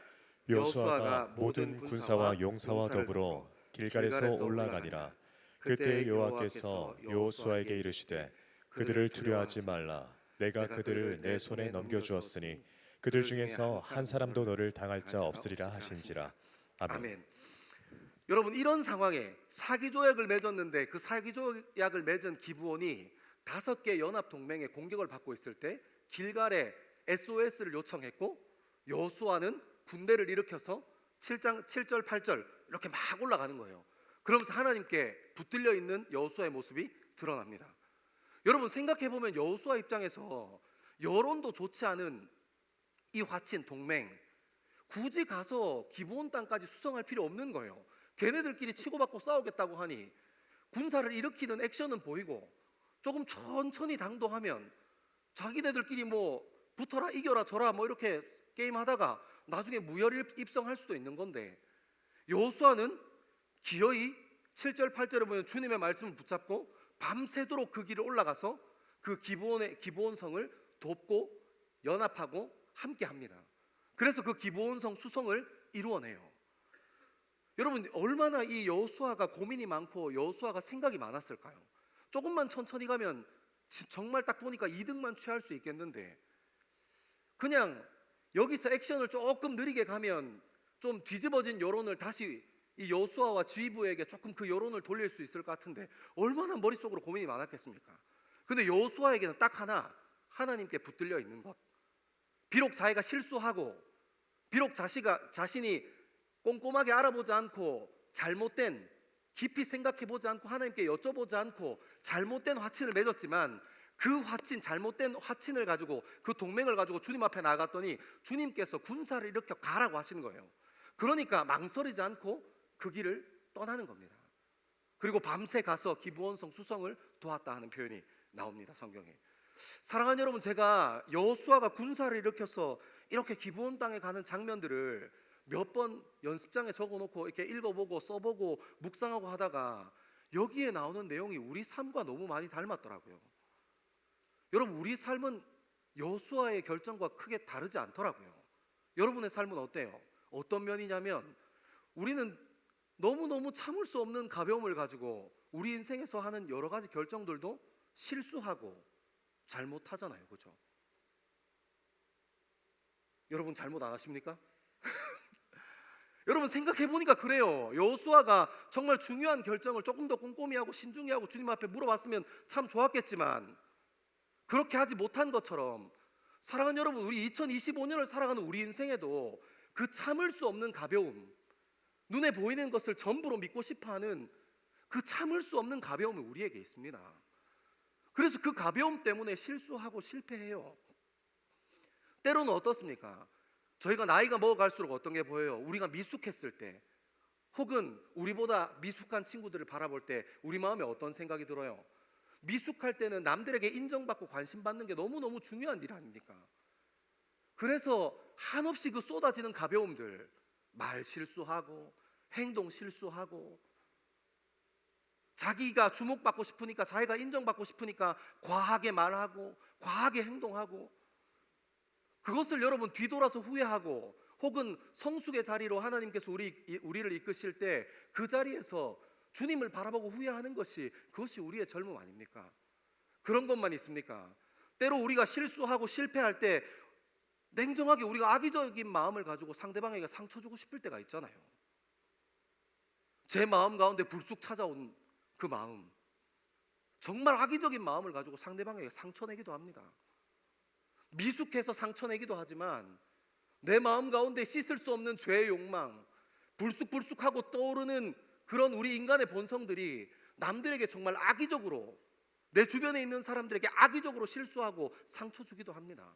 여호수아가 모든 군사와 용사와 더불어 길갈에서 올라가니라. 그때 여호와께서 여호수아에게 이르시되 그들을 두려워하지 말라. 내가 그들을 내 손에 넘겨주었으니 그들 중에서 한 사람도 너를 당할 자 없으리라 하신지라. 아멘. 여러분, 이런 상황에 사기조약을 맺었는데 그 사기조약을 맺은 기브온이 5개 연합 동맹의 공격을 받고 있을 때 길갈에 SOS를 요청했고 여호수아는 군대를 일으켜서 7장 7절 8절 이렇게 막 올라가는 거예요. 그러면서 하나님께 붙들려 있는 여호수아의 모습이 드러납니다. 여러분, 생각해 보면 여호수아 입장에서 여론도 좋지 않은 이 화친 동맹, 굳이 가서 기브온 땅까지 수성할 필요 없는 거예요. 걔네들끼리 치고받고 싸우겠다고 하니 군사를 일으키는 액션은 보이고 조금 천천히 당도하면 자기네들끼리 뭐 붙어라, 이겨라, 져라 뭐 이렇게 게임하다가 나중에 무혈 입성할 수도 있는 건데, 여호수아는 기어이 7절 8절에 보면 주님의 말씀을 붙잡고 밤새도록 그 길을 올라가서 그 기브온성을 돕고 연합하고 함께 합니다. 그래서 그 기브온성 수성을 이루어내요. 여러분, 얼마나 이 여호수아가 고민이 많고 여호수아가 생각이 많았을까요? 조금만 천천히 가면 정말 딱 보니까 이득만 취할 수 있겠는데, 그냥 여기서 액션을 조금 느리게 가면 좀 뒤집어진 여론을 다시 이 여호수아와 지휘부에게 조금 그 여론을 돌릴 수 있을 것 같은데 얼마나 머릿속으로 고민이 많았겠습니까? 근데 여호수아에게는 딱 하나, 하나님께 붙들려 있는 것. 비록 자기가 실수하고 비록 자신이 꼼꼼하게 알아보지 않고 잘못된, 깊이 생각해보지 않고 하나님께 여쭤보지 않고 잘못된 화친을 맺었지만 그 잘못된 화친을 가지고, 그 동맹을 가지고 주님 앞에 나갔더니 주님께서 군사를 일으켜 가라고 하시는 거예요. 그러니까 망설이지 않고 그 길을 떠나는 겁니다. 그리고 밤새 가서 기브온성 수성을 도왔다 하는 표현이 나옵니다, 성경에. 사랑하는 여러분, 제가 여호수아가 군사를 일으켜서 이렇게 기브온 땅에 가는 장면들을 몇 번 연습장에 적어놓고 이렇게 읽어보고 써보고 묵상하고 하다가 여기에 나오는 내용이 우리 삶과 너무 많이 닮았더라고요. 여러분, 우리 삶은 여호수아의 결정과 크게 다르지 않더라고요. 여러분의 삶은 어때요? 어떤 면이냐면 우리는 너무너무 참을 수 없는 가벼움을 가지고 우리 인생에서 하는 여러 가지 결정들도 실수하고 잘못하잖아요, 그렇죠? 여러분 잘못 안 하십니까? 여러분 생각해보니까 그래요. 여호수아가 정말 중요한 결정을 조금 더 꼼꼼히 하고 신중히 하고 주님 앞에 물어봤으면 참 좋았겠지만 그렇게 하지 못한 것처럼, 사랑하는 여러분, 우리 2025년을 살아가는 우리 인생에도 그 참을 수 없는 가벼움, 눈에 보이는 것을 전부로 믿고 싶어하는 그 참을 수 없는 가벼움이 우리에게 있습니다. 그래서 그 가벼움 때문에 실수하고 실패해요. 때로는 어떻습니까? 저희가 나이가 먹어갈수록 어떤 게 보여요? 우리가 미숙했을 때, 혹은 우리보다 미숙한 친구들을 바라볼 때 우리 마음에 어떤 생각이 들어요? 미숙할 때는 남들에게 인정받고 관심받는 게 너무너무 중요한 일 아닙니까? 그래서 한없이 그 쏟아지는 가벼움들, 말 실수하고 행동 실수하고, 자기가 주목받고 싶으니까, 자기가 인정받고 싶으니까 과하게 말하고 과하게 행동하고, 그것을 여러분 뒤돌아서 후회하고, 혹은 성숙의 자리로 하나님께서 우리를 이끄실 때 그 자리에서 주님을 바라보고 후회하는 것이, 그것이 우리의 젊음 아닙니까? 그런 것만 있습니까? 때로 우리가 실수하고 실패할 때 냉정하게 우리가 악의적인 마음을 가지고 상대방에게 상처 주고 싶을 때가 있잖아요. 제 마음 가운데 불쑥 찾아온 그 마음, 정말 악의적인 마음을 가지고 상대방에게 상처 내기도 합니다. 미숙해서 상처 내기도 하지만 내 마음 가운데 씻을 수 없는 죄의 욕망, 불쑥불쑥하고 떠오르는 그런 우리 인간의 본성들이 남들에게 정말 악의적으로, 내 주변에 있는 사람들에게 악의적으로 실수하고 상처 주기도 합니다.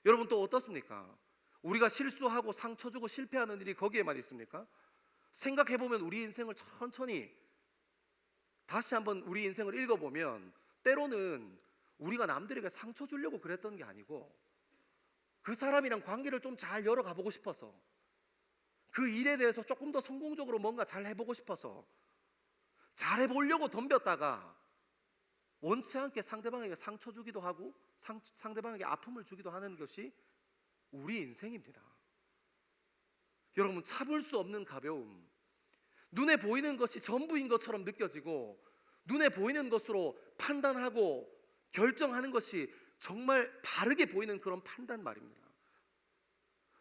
여러분 또 어떻습니까? 우리가 실수하고 상처 주고 실패하는 일이 거기에만 있습니까? 생각해보면 우리 인생을 천천히 다시 한번 우리 인생을 읽어보면 때로는 우리가 남들에게 상처 주려고 그랬던 게 아니고 그 사람이랑 관계를 좀 잘 열어가 보고 싶어서, 그 일에 대해서 조금 더 성공적으로 뭔가 잘 해보고 싶어서 잘해보려고 덤볐다가 원치 않게 상대방에게 상처 주기도 하고 상대방에게 아픔을 주기도 하는 것이 우리 인생입니다. 여러분, 참을 수 없는 가벼움, 눈에 보이는 것이 전부인 것처럼 느껴지고 눈에 보이는 것으로 판단하고 결정하는 것이 정말 바르게 보이는 그런 판단 말입니다.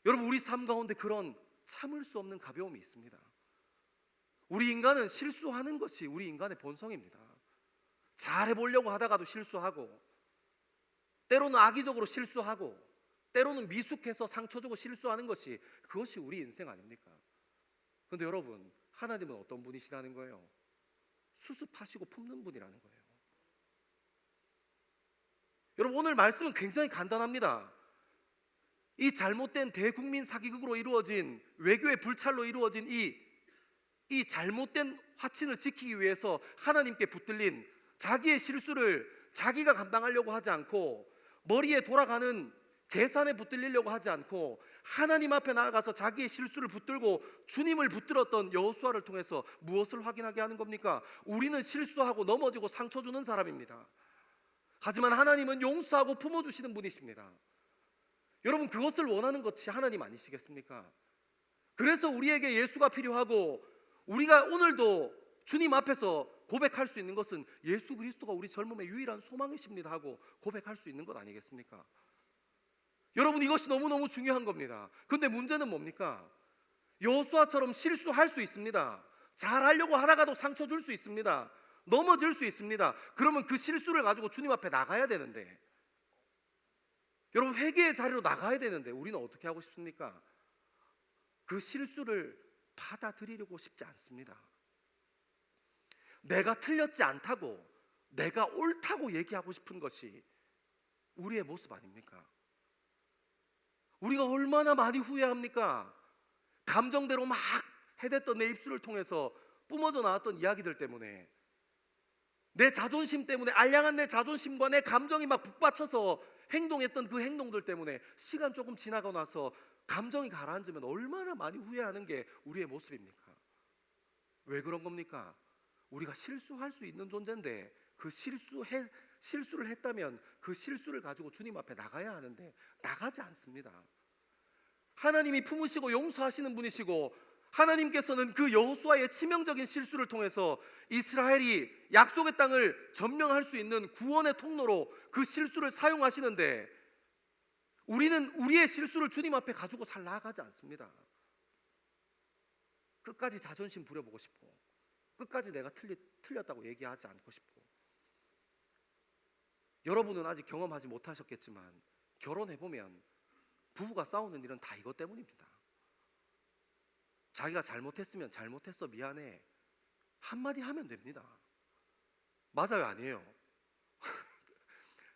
여러분, 우리 삶 가운데 그런 참을 수 없는 가벼움이 있습니다. 우리 인간은 실수하는 것이 우리 인간의 본성입니다. 잘해보려고 하다가도 실수하고, 때로는 악의적으로 실수하고, 때로는 미숙해서 상처 주고 실수하는 것이, 그것이 우리 인생 아닙니까? 그런데 여러분, 하나님은 어떤 분이시라는 거예요? 수습하시고 품는 분이라는 거예요. 여러분, 오늘 말씀은 굉장히 간단합니다. 이 잘못된 대국민 사기극으로 이루어진, 외교의 불찰로 이루어진 이 잘못된 화친을 지키기 위해서 하나님께 붙들린 자기의 실수를 자기가 감당하려고 하지 않고, 머리에 돌아가는 계산에 붙들리려고 하지 않고 하나님 앞에 나아가서 자기의 실수를 붙들고 주님을 붙들었던 여호수아를 통해서 무엇을 확인하게 하는 겁니까? 우리는 실수하고 넘어지고 상처 주는 사람입니다. 하지만 하나님은 용서하고 품어주시는 분이십니다. 여러분, 그것을 원하는 것이 하나님 아니시겠습니까? 그래서 우리에게 예수가 필요하고, 우리가 오늘도 주님 앞에서 고백할 수 있는 것은 예수 그리스도가 우리 젊음의 유일한 소망이십니다 하고 고백할 수 있는 것 아니겠습니까? 여러분, 이것이 너무너무 중요한 겁니다. 그런데 문제는 뭡니까? 여호수아처럼 실수할 수 있습니다. 잘하려고 하다가도 상처 줄 수 있습니다. 넘어질 수 있습니다. 그러면 그 실수를 가지고 주님 앞에 나가야 되는데, 여러분, 회개의 자리로 나가야 되는데 우리는 어떻게 하고 싶습니까? 그 실수를 받아들이려고 싶지 않습니다. 내가 틀렸지 않다고, 내가 옳다고 얘기하고 싶은 것이 우리의 모습 아닙니까? 우리가 얼마나 많이 후회합니까? 감정대로 막 해댔던 내 입술을 통해서 뿜어져 나왔던 이야기들 때문에, 내 자존심 때문에, 알량한 내 자존심과 내 감정이 막 북받쳐서 행동했던 그 행동들 때문에 시간 조금 지나고 나서 감정이 가라앉으면 얼마나 많이 후회하는 게 우리의 모습입니까? 왜 그런 겁니까? 우리가 실수할 수 있는 존재인데, 그 실수를 했다면 그 실수를 가지고 주님 앞에 나가야 하는데 나가지 않습니다. 하나님이 품으시고 용서하시는 분이시고, 하나님께서는 그 여호수아의 치명적인 실수를 통해서 이스라엘이 약속의 땅을 점령할 수 있는 구원의 통로로 그 실수를 사용하시는데, 우리는 우리의 실수를 주님 앞에 가지고 잘 나아가지 않습니다. 끝까지 자존심 부려보고 싶고, 끝까지 내가 틀렸다고 얘기하지 않고 싶고. 여러분은 아직 경험하지 못하셨겠지만 결혼해보면 부부가 싸우는 일은 다 이것 때문입니다. 자기가 잘못했으면 잘못했어, 미안해, 한마디 하면 됩니다. 맞아요, 아니에요?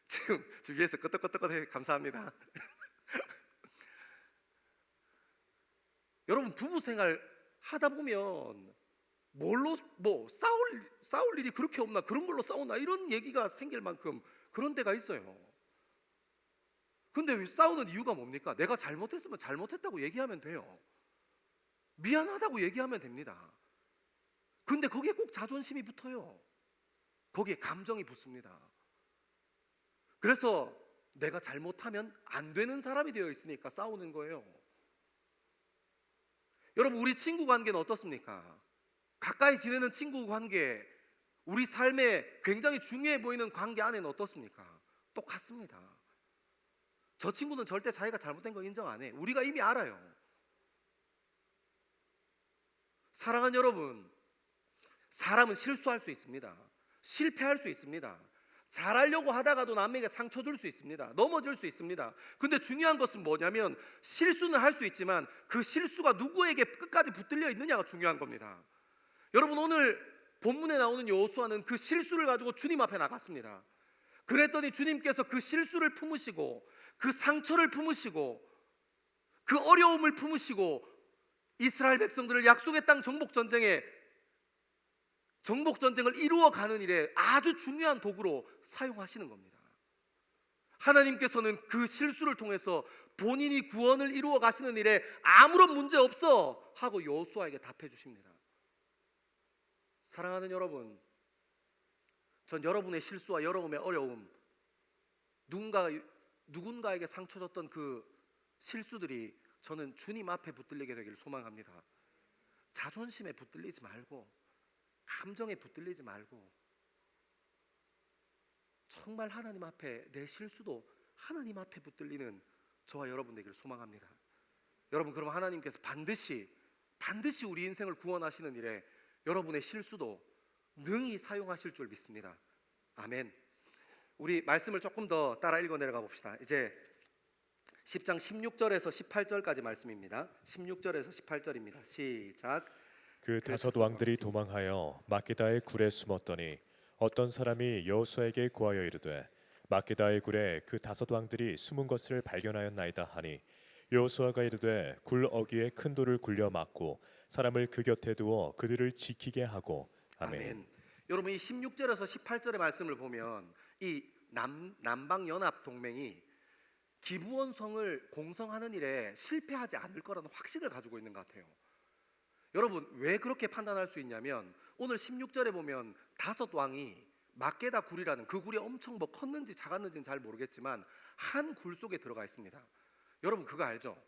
지금 주위에서 끄떡끄떡해. 감사합니다. 여러분, 부부 생활 하다 보면 뭘로 싸울 일이 그렇게 없나, 그런 걸로 싸우나, 이런 얘기가 생길 만큼 그런 데가 있어요. 근데 싸우는 이유가 뭡니까? 내가 잘못했으면 잘못했다고 얘기하면 돼요. 미안하다고 얘기하면 됩니다. 근데 거기에 꼭 자존심이 붙어요. 거기에 감정이 붙습니다. 그래서 내가 잘못하면 안 되는 사람이 되어 있으니까 싸우는 거예요. 여러분, 우리 친구 관계는 어떻습니까? 가까이 지내는 친구 관계, 우리 삶에 굉장히 중요해 보이는 관계 안에는 어떻습니까? 똑같습니다. 저 친구는 절대 자기가 잘못된 거 인정 안 해. 우리가 이미 알아요. 사랑하는 여러분, 사람은 실수할 수 있습니다. 실패할 수 있습니다. 잘하려고 하다가도 남에게 상처 줄 수 있습니다. 넘어질 수 있습니다. 근데 중요한 것은 뭐냐면, 실수는 할 수 있지만 그 실수가 누구에게 끝까지 붙들려 있느냐가 중요한 겁니다. 여러분, 오늘 본문에 나오는 여호수아는 그 실수를 가지고 주님 앞에 나갔습니다. 그랬더니 주님께서 그 실수를 품으시고, 그 상처를 품으시고, 그 어려움을 품으시고 이스라엘 백성들을 약속의 땅 정복 전쟁에 정복 전쟁을 이루어가는 일에 아주 중요한 도구로 사용하시는 겁니다. 하나님께서는 그 실수를 통해서 본인이 구원을 이루어 가시는 일에 아무런 문제 없어 하고 여호수아에게 답해 주십니다. 사랑하는 여러분, 전 여러분의 실수와 여러분의 어려움, 누군가에게 상처 줬던 그 실수들이 저는 주님 앞에 붙들리게 되기를 소망합니다. 자존심에 붙들리지 말고, 감정에 붙들리지 말고, 정말 하나님 앞에 내 실수도 하나님 앞에 붙들리는 저와 여러분 되기를 소망합니다. 여러분, 그럼 하나님께서 반드시 우리 인생을 구원하시는 일에 여러분의 실수도 능히 사용하실 줄 믿습니다. 아멘. 우리 말씀을 조금 더 따라 읽어 내려가 봅시다. 이제 10장 16절에서 18절까지 말씀입니다. 16절에서 18절입니다. 시작. 그 다섯 왕들이 도망하여 막게다의 굴에 숨었더니 어떤 사람이 여호수아에게 고하여 이르되 막게다의 굴에 그 다섯 왕들이 숨은 것을 발견하였나이다 하니 여호수아가 이르되 굴 어귀에 큰 돌을 굴려 막고 사람을 그 곁에 두어 그들을 지키게 하고. 아멘. 여러분, 이 16절에서 18절의 말씀을 보면 이 남방 연합 동맹이 기브온 성을 공성하는 일에 실패하지 않을 거라는 확신을 가지고 있는 것 같아요. 여러분, 왜 그렇게 판단할 수 있냐면 오늘 16절에 보면 다섯 왕이 막게다 굴이라는 그 굴이 엄청 뭐 컸는지 작았는지는 잘 모르겠지만 한 굴 속에 들어가 있습니다. 여러분, 그거 알죠?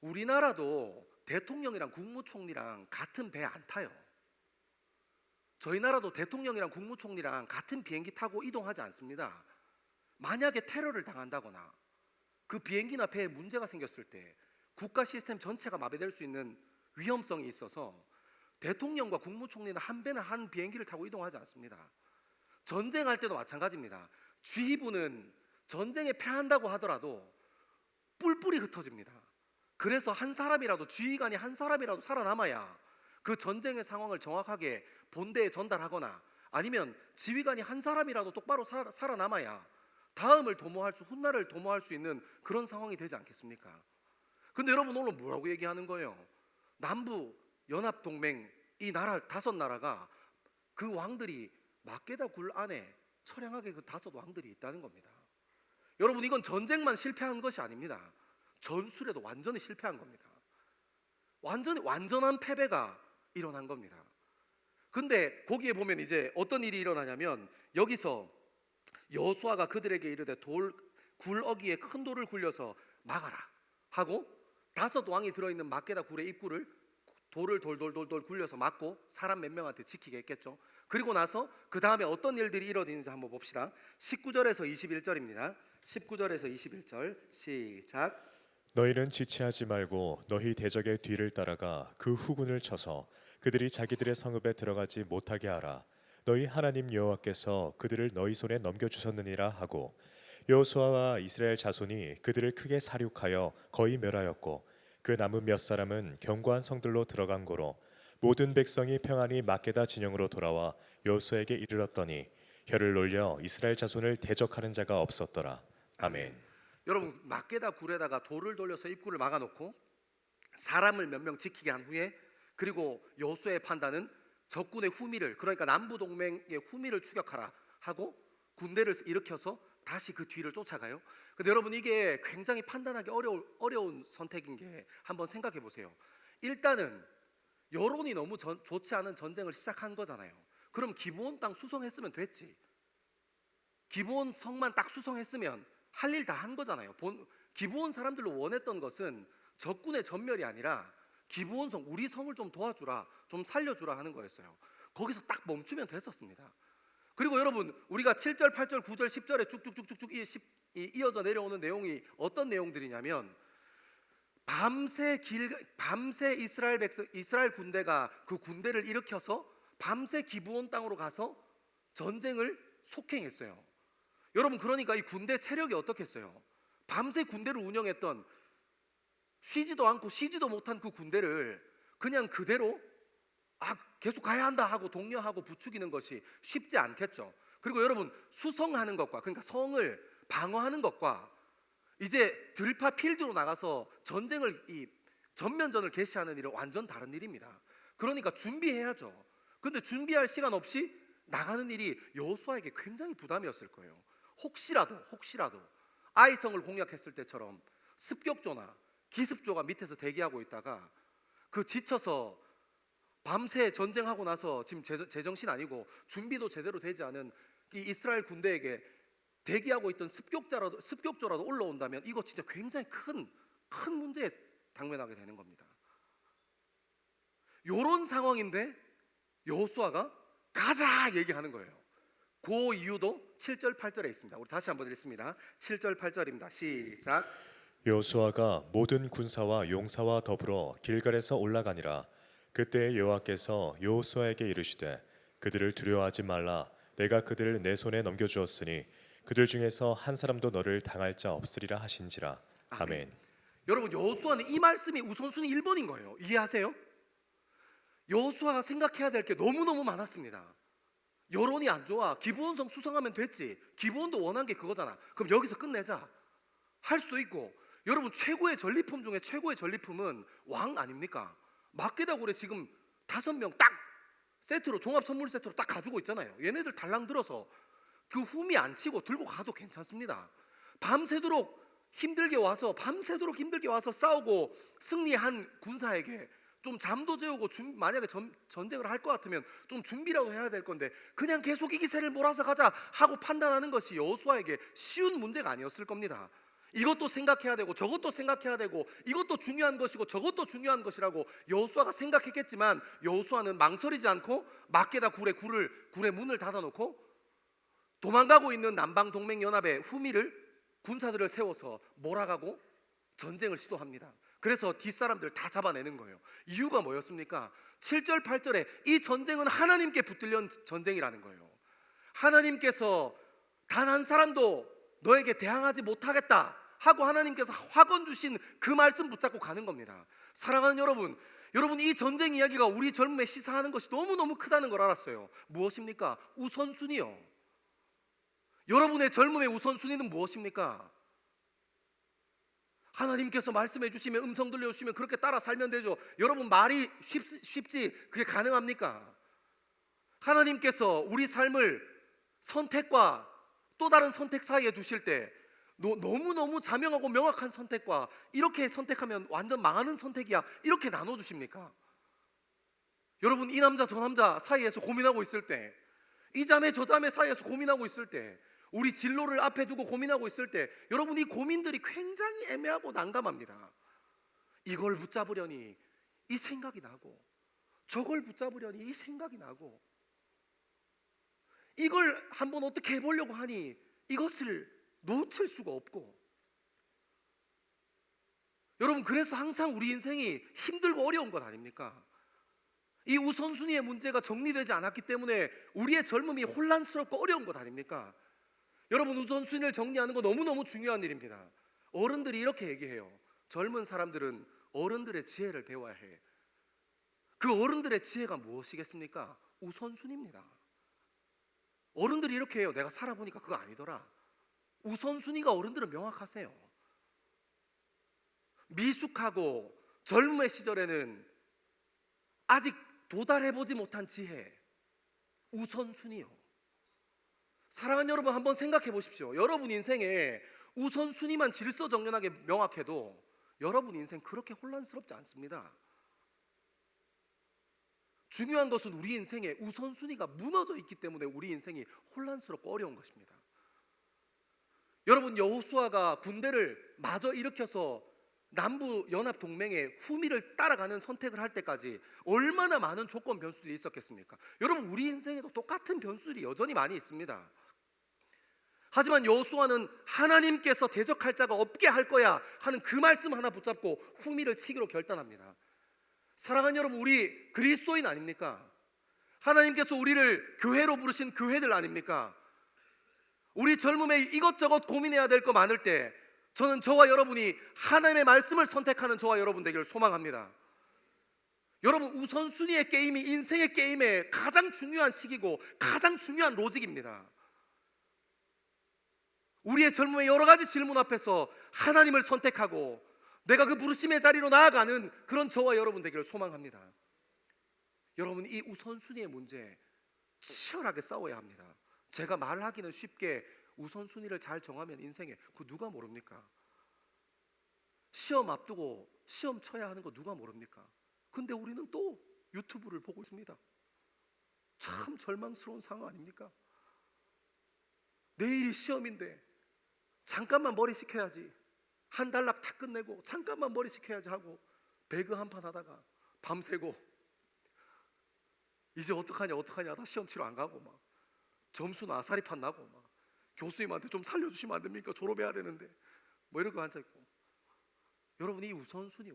우리나라도 대통령이랑 국무총리랑 같은 배 안 타요. 저희 나라도 대통령이랑 국무총리랑 같은 비행기 타고 이동하지 않습니다. 만약에 테러를 당한다거나 그 비행기나 배에 문제가 생겼을 때 국가 시스템 전체가 마비될 수 있는 위험성이 있어서 대통령과 국무총리는 한 배나 한 비행기를 타고 이동하지 않습니다. 전쟁할 때도 마찬가지입니다. 지휘부는 전쟁에 패한다고 하더라도 뿔뿔이 흩어집니다. 그래서 한 사람이라도, 지휘관이 한 사람이라도 살아남아야 그 전쟁의 상황을 정확하게 본대에 전달하거나 아니면 지휘관이 한 사람이라도 똑바로 살아남아야 다음을 도모할 수, 훗날을 도모할 수 있는 그런 상황이 되지 않겠습니까? 근데 여러분, 오늘 뭐라고 얘기하는 거예요? 남부 연합 동맹 이 나라 다섯 나라가 그 왕들이 막게다 굴 안에 처량하게 그 다섯 왕들이 있다는 겁니다. 여러분, 이건 전쟁만 실패한 것이 아닙니다. 전술에도 완전히 실패한 겁니다. 완전한 패배가 일어난 겁니다. 근데 거기에 보면 이제 어떤 일이 일어나냐면 여기서 여호수아가 그들에게 이르되 굴 어귀에 큰 돌을 굴려서 막아라 하고 다섯 왕이 들어있는 막게다 굴의 입구를 돌을 돌돌 굴려서 막고 사람 몇 명한테 지키게 했겠죠. 그리고 나서 그 다음에 어떤 일들이 일어나는지 한번 봅시다. 19절에서 21절입니다. 19절에서 21절 시작. 너희는 지체하지 말고 너희 대적의 뒤를 따라가 그 후군을 쳐서 그들이 자기들의 성읍에 들어가지 못하게 하라. 너희 하나님 여호와께서 그들을 너희 손에 넘겨주셨느니라 하고 여호수아와 이스라엘 자손이 그들을 크게 사륙하여 거의 멸하였고 그 남은 몇 사람은 견고한 성들로 들어간 고로 모든 백성이 평안히 막게다 진영으로 돌아와 여호수아에게 이르렀더니 혀를 놀려 이스라엘 자손을 대적하는 자가 없었더라. 아멘. 여러분, 막게다 굴에다가 돌을 돌려서 입구를 막아놓고 사람을 몇 명 지키게 한 후에 그리고 여호수아의 판단은 적군의 후미를, 그러니까 남부 동맹의 후미를 추격하라 하고 군대를 일으켜서 다시 그 뒤를 쫓아가요. 근데 여러분, 이게 굉장히 판단하기 어려운 선택인 게 한번 생각해 보세요. 일단은 여론이 너무 좋지 않은 전쟁을 시작한 거잖아요. 그럼 기브온 땅 수성했으면 됐지. 기브온 성만 딱 수성했으면 할 일 다 한 거잖아요. 기브온 사람들로 원했던 것은 적군의 전멸이 아니라 기브온 성, 우리 성을 좀 도와주라, 좀 살려주라 하는 거였어요. 거기서 딱 멈추면 됐었습니다. 그리고 여러분, 우리가 7절, 8절, 9절, 10절에 쭉쭉쭉쭉 이어져 내려오는 내용이 어떤 내용들이냐면 밤새 이스라엘 군대가 그 군대를 일으켜서 밤새 기브온 땅으로 가서 전쟁을 속행했어요. 여러분, 그러니까 이 군대 체력이 어떻겠어요? 밤새 군대를 운영했던, 쉬지도 않고 쉬지도 못한 그 군대를 그냥 그대로 계속 가야 한다 하고 독려하고 부추기는 것이 쉽지 않겠죠. 그리고 여러분, 수성하는 것과, 그러니까 성을 방어하는 것과 이제 들파 필드로 나가서 전쟁을 전면전을 개시하는 일은 완전 다른 일입니다. 그러니까 준비해야죠. 근데 준비할 시간 없이 나가는 일이 여호수아에게 굉장히 부담이었을 거예요. 혹시라도 아이성을 공략했을 때처럼 습격조나 기습조가 밑에서 대기하고 있다가 그 지쳐서 밤새 전쟁하고 나서 지금 제정신 아니고 준비도 제대로 되지 않은 이 이스라엘 군대에게 대기하고 있던 습격조라도 올라온다면 이거 진짜 굉장히 큰 문제에 당면하게 되는 겁니다. 이런 상황인데 여호수아가 가자 얘기하는 거예요. 그 이유도 7절 8절에 있습니다. 우리 다시 한번 읽습니다. 7절 8절입니다. 시작. 여호수아가 모든 군사와 용사와 더불어 길갈에서 올라가니라. 그때 여호와께서 여호수아에게 이르시되 그들을 두려워하지 말라. 내가 그들을 내 손에 넘겨주었으니 그들 중에서 한 사람도 너를 당할 자 없으리라 하신지라. 아멘. 여러분, 여호수아는 이 말씀이 우선순위 1번인 거예요. 이해하세요? 여호수아가 생각해야 될 게 너무너무 많았습니다. 여론이 안 좋아. 기브온성 수성하면 됐지. 기브온도 원한 게 그거잖아. 그럼 여기서 끝내자. 할 수도 있고. 여러분, 최고의 전리품 중에 최고의 전리품은 왕 아닙니까? 막게다굴에 지금 5명 딱 세트로, 종합 선물 세트로 딱 가지고 있잖아요. 얘네들 달랑 들어서 그 흠이 안 치고 들고 가도 괜찮습니다. 밤새도록 힘들게 와서 싸우고 승리한 군사에게 좀 잠도 재우고 만약에 전쟁을 할 것 같으면 좀 준비라도 해야 될 건데 그냥 계속 이 기세를 몰아서 가자 하고 판단하는 것이 여호수아에게 쉬운 문제가 아니었을 겁니다. 이것도 생각해야 되고 저것도 생각해야 되고 이것도 중요한 것이고 저것도 중요한 것이라고 여호수아가 생각했겠지만 여호수아는 망설이지 않고 막게다 굴에 문을 닫아놓고 도망가고 있는 남방 동맹 연합의 후미를 군사들을 세워서 몰아가고 전쟁을 시도합니다. 그래서 뒷사람들 다 잡아내는 거예요. 이유가 뭐였습니까? 7절 8절에 이 전쟁은 하나님께 붙들린 전쟁이라는 거예요. 하나님께서 단 한 사람도 너에게 대항하지 못하겠다 하고 하나님께서 확언 주신 그 말씀 붙잡고 가는 겁니다. 사랑하는 여러분, 이 전쟁 이야기가 우리 젊음에 시사하는 것이 너무너무 크다는 걸 알았어요. 무엇입니까? 우선순위요. 여러분의 젊음의 우선순위는 무엇입니까? 하나님께서 말씀해 주시면, 음성 들려주시면 그렇게 따라 살면 되죠. 여러분, 말이 쉽지 그게 가능합니까? 하나님께서 우리 삶을 선택과 또 다른 선택 사이에 두실 때 너무너무 자명하고 명확한 선택과 이렇게 선택하면 완전 망하는 선택이야 이렇게 나눠주십니까? 여러분, 이 남자 저 남자 사이에서 고민하고 있을 때, 이 자매 저 자매 사이에서 고민하고 있을 때, 우리 진로를 앞에 두고 고민하고 있을 때 여러분, 이 고민들이 굉장히 애매하고 난감합니다. 이걸 붙잡으려니 이 생각이 나고 저걸 붙잡으려니 이 생각이 나고 이걸 한번 어떻게 해보려고 하니 이것을 놓칠 수가 없고, 여러분, 그래서 항상 우리 인생이 힘들고 어려운 것 아닙니까? 이 우선순위의 문제가 정리되지 않았기 때문에 우리의 젊음이 혼란스럽고 어려운 것 아닙니까? 여러분, 우선순위를 정리하는 거 너무너무 중요한 일입니다. 어른들이 이렇게 얘기해요. 젊은 사람들은 어른들의 지혜를 배워야 해. 그 어른들의 지혜가 무엇이겠습니까? 우선순위입니다. 어른들이 이렇게 해요. 내가 살아보니까 그거 아니더라. 우선순위가 어른들은 명확하세요. 미숙하고 젊음의 시절에는 아직 도달해보지 못한 지혜, 우선순위요. 사랑하는 여러분, 한번 생각해 보십시오. 여러분 인생에 우선순위만 질서정연하게 명확해도 여러분 인생 그렇게 혼란스럽지 않습니다. 중요한 것은 우리 인생에 우선순위가 무너져 있기 때문에 우리 인생이 혼란스럽고 어려운 것입니다. 여러분, 여호수아가 군대를 마저 일으켜서 남부 연합 동맹의 후미를 따라가는 선택을 할 때까지 얼마나 많은 조건 변수들이 있었겠습니까? 여러분, 우리 인생에도 똑같은 변수들이 여전히 많이 있습니다. 하지만 여호수아는 하나님께서 대적할 자가 없게 할 거야 하는 그 말씀 하나 붙잡고 후미를 치기로 결단합니다. 사랑하는 여러분, 우리 그리스도인 아닙니까? 하나님께서 우리를 교회로 부르신 교회들 아닙니까? 우리 젊음에 이것저것 고민해야 될 거 많을 때 저는 저와 여러분이 하나님의 말씀을 선택하는 저와 여러분 되기를 소망합니다. 여러분, 우선순위의 게임이 인생의 게임의 가장 중요한 시기고 가장 중요한 로직입니다. 우리의 젊음의 여러 가지 질문 앞에서 하나님을 선택하고 내가 그 부르심의 자리로 나아가는 그런 저와 여러분 되기를 소망합니다. 여러분, 이 우선순위의 문제 치열하게 싸워야 합니다. 제가 말하기는 쉽게 우선순위를 잘 정하면 인생에 그 누가 모릅니까? 시험 앞두고 시험 쳐야 하는 거 누가 모릅니까? 근데 우리는 또 유튜브를 보고 있습니다. 참 절망스러운 상황 아닙니까? 내일이 시험인데 잠깐만 머리 식혀야지, 한 단락 탁 끝내고 잠깐만 머리 식혀야지 하고 배그 한판 하다가 밤새고 이제 어떡하냐 나 시험 치러 안 가고 막 점수는 아사리판 나고 막 교수님한테 좀 살려주시면 안 됩니까? 졸업해야 되는데 뭐 이런 거 앉아있고. 여러분, 이 우선순위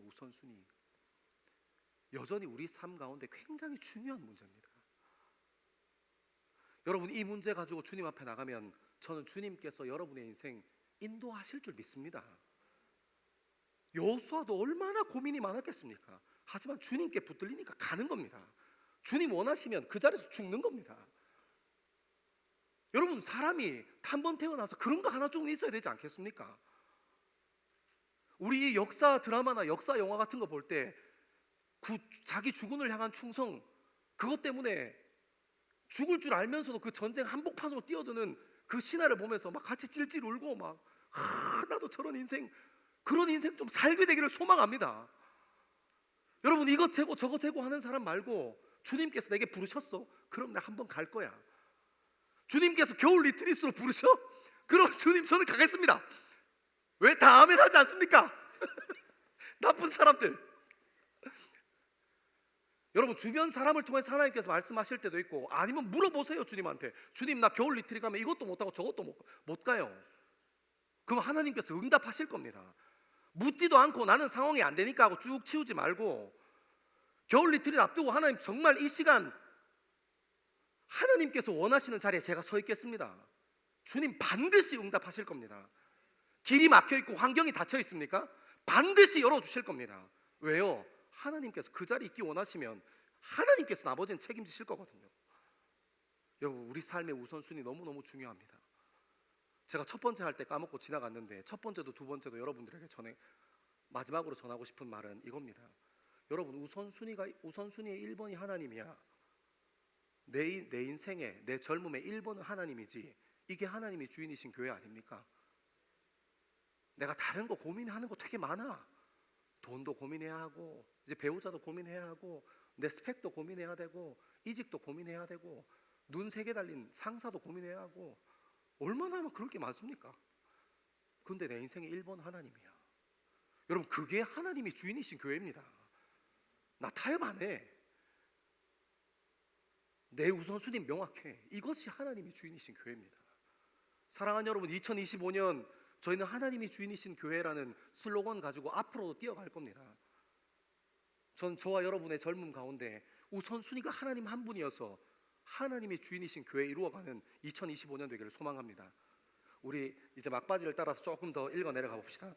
여전히 우리 삶 가운데 굉장히 중요한 문제입니다. 여러분, 이 문제 가지고 주님 앞에 나가면 저는 주님께서 여러분의 인생 인도하실 줄 믿습니다. 여호수아도 얼마나 고민이 많았겠습니까? 하지만 주님께 붙들리니까 가는 겁니다. 주님 원하시면 그 자리에서 죽는 겁니다. 여러분, 사람이 한 번 태어나서 그런 거 하나 좀 있어야 되지 않겠습니까? 우리 역사 드라마나 역사 영화 같은 거 볼 때 자기 주군을 향한 충성, 그것 때문에 죽을 줄 알면서도 그 전쟁 한복판으로 뛰어드는 그 신하를 보면서 막 같이 찔찔 울고 막 나도 저런 인생, 그런 인생 좀 살게 되기를 소망합니다. 여러분, 이것 재고 저것 재고 하는 사람 말고 주님께서 내게 부르셨어? 그럼 나 한번 갈 거야. 주님께서 겨울 리트릿으로 부르셔? 그럼 주님 저는 가겠습니다. 왜 다 아멘 하지 않습니까? 나쁜 사람들. 여러분, 주변 사람을 통해서 하나님께서 말씀하실 때도 있고, 아니면 물어보세요 주님한테. 주님, 나 겨울 리트릿 가면 이것도 못하고 저것도 못 가요. 그럼 하나님께서 응답하실 겁니다. 묻지도 않고 나는 상황이 안 되니까 하고 쭉 치우지 말고, 겨울 리트릿 앞두고 하나님 정말 이 시간 하나님께서 원하시는 자리에 제가 서 있겠습니다. 주님 반드시 응답하실 겁니다. 길이 막혀 있고 환경이 닫혀 있습니까? 반드시 열어주실 겁니다. 왜요? 하나님께서 그 자리에 있기 원하시면 하나님께서 나머지는 책임지실 거거든요. 여러분, 우리 삶의 우선순위 너무너무 중요합니다. 제가 첫 번째 할 때 까먹고 지나갔는데 첫 번째도 두 번째도 여러분들에게 마지막으로 전하고 싶은 말은 이겁니다. 여러분, 우선순위의 1번이 하나님이야. 내 인생에, 내 젊음의 1번은 하나님이지, 이게 하나님이 주인이신 교회 아닙니까? 내가 다른 거 고민하는 거 되게 많아. 돈도 고민해야 하고, 이제 배우자도 고민해야 하고, 내 스펙도 고민해야 되고, 이직도 고민해야 되고, 눈 세 개 달린 상사도 고민해야 하고, 얼마나 하면 그럴 게 많습니까? 근데 내 인생의 1번 하나님이야. 여러분, 그게 하나님이 주인이신 교회입니다. 나 타협 안 해. 내 우선순위 명확해. 이것이 하나님이 주인이신 교회입니다. 사랑하는 여러분, 2025년 저희는 하나님이 주인이신 교회라는 슬로건 가지고 앞으로도 뛰어갈 겁니다. 전 저와 여러분의 젊음 가운데 우선순위가 하나님 한 분이어서 하나님이 주인이신 교회 이루어가는 2025년 되기를 소망합니다. 우리 이제 막바지를 따라서 조금 더 읽어 내려가 봅시다.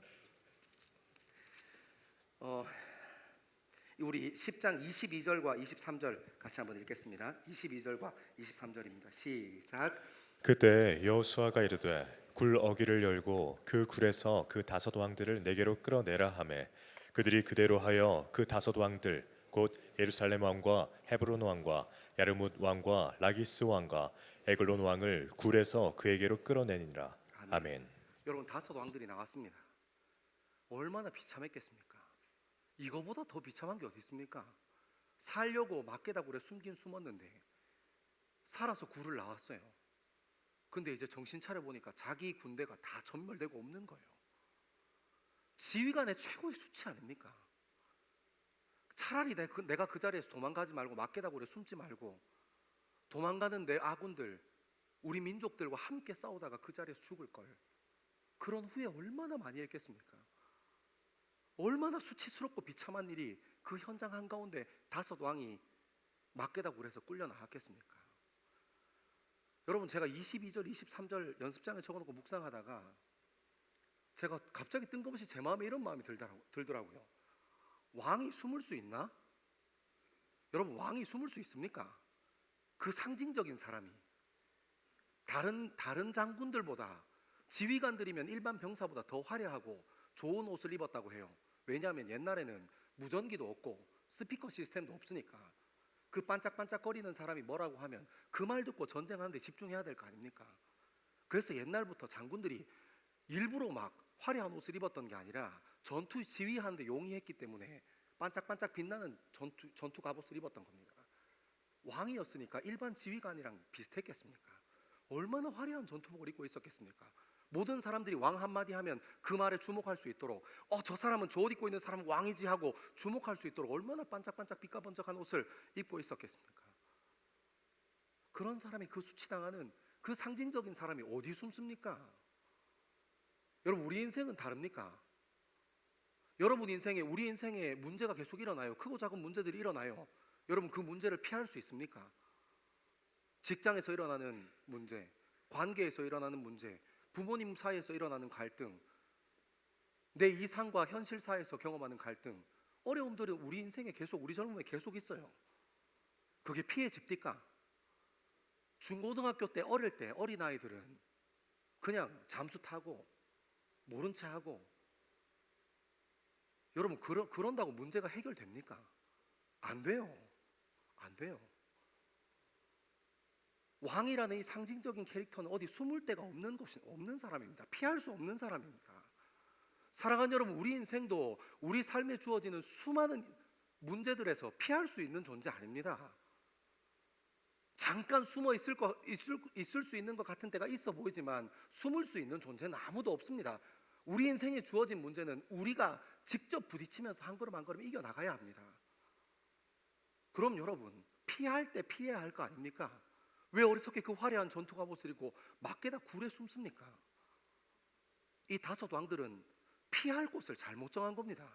우리 10장 22절과 23절 같이 한번 읽겠습니다. 22절과 23절입니다. 시작. 그때 여호수아가 이르되 굴 어귀를 열고 그 굴에서 그 5 왕들을 내게로 끌어내라 하매 그들이 그대로 하여 그 5 왕들 곧 예루살렘 왕과 헤브론 왕과 야르뭇 왕과 라기스 왕과 에글론 왕을 굴에서 그에게로 끌어내니라. 아멘. 여러분, 5 왕들이 나왔습니다. 얼마나 비참했겠습니까? 이거보다 더 비참한 게 어디 있습니까? 살려고 막게다굴에 숨었는데 살아서 굴을 나왔어요. 근데 이제 정신 차려 보니까 자기 군대가 다 전멸되고 없는 거예요. 지휘관의 최고의 수치 아닙니까? 차라리 내가 그 자리에서 도망가지 말고 막게다굴에 숨지 말고 도망가는 내 아군들, 우리 민족들과 함께 싸우다가 그 자리에서 죽을 걸. 그런 후회 얼마나 많이 했겠습니까? 얼마나 수치스럽고 비참한 일이 그 현장 한가운데 5 왕이 막게다굴에서 끌려 나왔겠습니까? 여러분, 제가 22절, 23절 연습장에 적어놓고 묵상하다가 제가 갑자기 뜬금없이 제 마음에 이런 마음이 들더라고요. 왕이 숨을 수 있나? 여러분, 왕이 숨을 수 있습니까? 그 상징적인 사람이 다른 장군들보다, 지휘관들이면 일반 병사보다 더 화려하고 좋은 옷을 입었다고 해요. 왜냐하면 옛날에는 무전기도 없고 스피커 시스템도 없으니까. 그 반짝반짝거리는 사람이 뭐라고 하면 그 말 듣고 전쟁하는데 집중해야 될 거 아닙니까? 그래서 옛날부터 장군들이 일부러 막 화려한 옷을 입었던 게 아니라 전투 지휘하는데 용이했기 때문에 반짝반짝 빛나는 전투 갑옷을 입었던 겁니다. 왕이었으니까 일반 지휘관이랑 비슷했겠습니까? 얼마나 화려한 전투복을 입고 있었겠습니까? 모든 사람들이 왕 한마디 하면 그 말에 주목할 수 있도록 저 사람은 저 옷 입고 있는 사람은 왕이지 하고 주목할 수 있도록 얼마나 반짝반짝 빛과 번쩍한 옷을 입고 있었겠습니까? 그런 사람이 그 수치당하는 그 상징적인 사람이 어디 숨습니까? 여러분, 우리 인생은 다릅니까? 여러분 인생에, 우리 인생에 문제가 계속 일어나요. 크고 작은 문제들이 일어나요. 여러분, 그 문제를 피할 수 있습니까? 직장에서 일어나는 문제, 관계에서 일어나는 문제, 부모님 사이에서 일어나는 갈등, 내 이상과 현실 사이에서 경험하는 갈등, 어려움들은 우리 인생에 계속, 우리 젊음에 계속 있어요. 그게 피해 집니까? 중고등학교 때 어릴 때 어린아이들은 그냥 잠수 타고 모른 채 하고, 여러분 그런다고 문제가 해결됩니까? 안 돼요. 안 돼요. 왕이라는 이 상징적인 캐릭터는 어디 숨을 데가 없는 사람입니다. 피할 수 없는 사람입니다. 사랑하는 여러분, 우리 인생도 우리 삶에 주어지는 수많은 문제들에서 피할 수 있는 존재 아닙니다. 잠깐 숨어 있을 수 있는 것 같은 때가 있어 보이지만 숨을 수 있는 존재는 아무도 없습니다. 우리 인생에 주어진 문제는 우리가 직접 부딪히면서 한 걸음 한 걸음 이겨나가야 합니다. 그럼 여러분, 피할 때 피해야 할 거 아닙니까? 왜 어리석게 그 화려한 전투 갑옷을 입고 막게다 굴에 숨습니까? 이 5 왕들은 피할 곳을 잘못 정한 겁니다.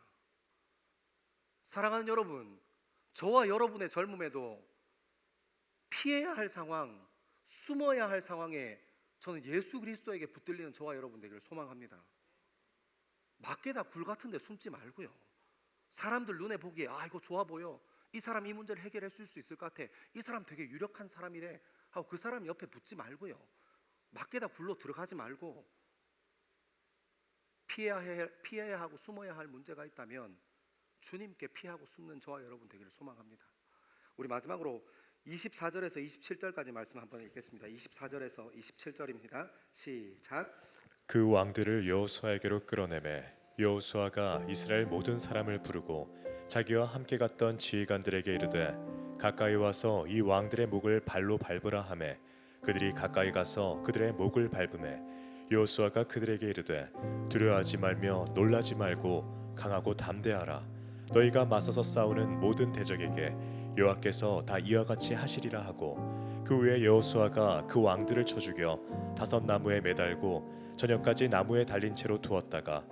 사랑하는 여러분, 저와 여러분의 젊음에도 피해야 할 상황, 숨어야 할 상황에 저는 예수 그리스도에게 붙들리는 저와 여러분 되기를 소망합니다. 막게다 굴 같은 데 숨지 말고요. 사람들 눈에 보기에 이거 좋아 보여, 이 사람 이 문제를 해결해 줄 수 있을 것 같아, 이 사람 되게 유력한 사람이래 하고 그 사람 옆에 붙지 말고요. 막게다 굴로 들어가지 말고, 피해야 하고 숨어야 할 문제가 있다면 주님께 피하고 숨는 저와 여러분 되기를 소망합니다. 우리 마지막으로 24절에서 27절까지 말씀 한번 읽겠습니다. 24절에서 27절입니다. 시작. 그 왕들을 여호수아에게로 끌어내매 여호수아가 이스라엘 모든 사람을 부르고 자기와 함께 갔던 지휘관들에게 이르되 가까이 와서 이 왕들의 목을 발로 밟으라 하매 그들이 가까이 가서 그들의 목을 밟으매 여호수아가 그들에게 이르되 두려워하지 말며 놀라지 말고 강하고 담대하라. 너희가 맞서서 싸우는 모든 대적에게 여호와께서 다 이와 같이 하시리라 하고 그 후에 여호수아가 그 왕들을 쳐 죽여 5 나무에 매달고 저녁까지 나무에 달린 채로 두었다가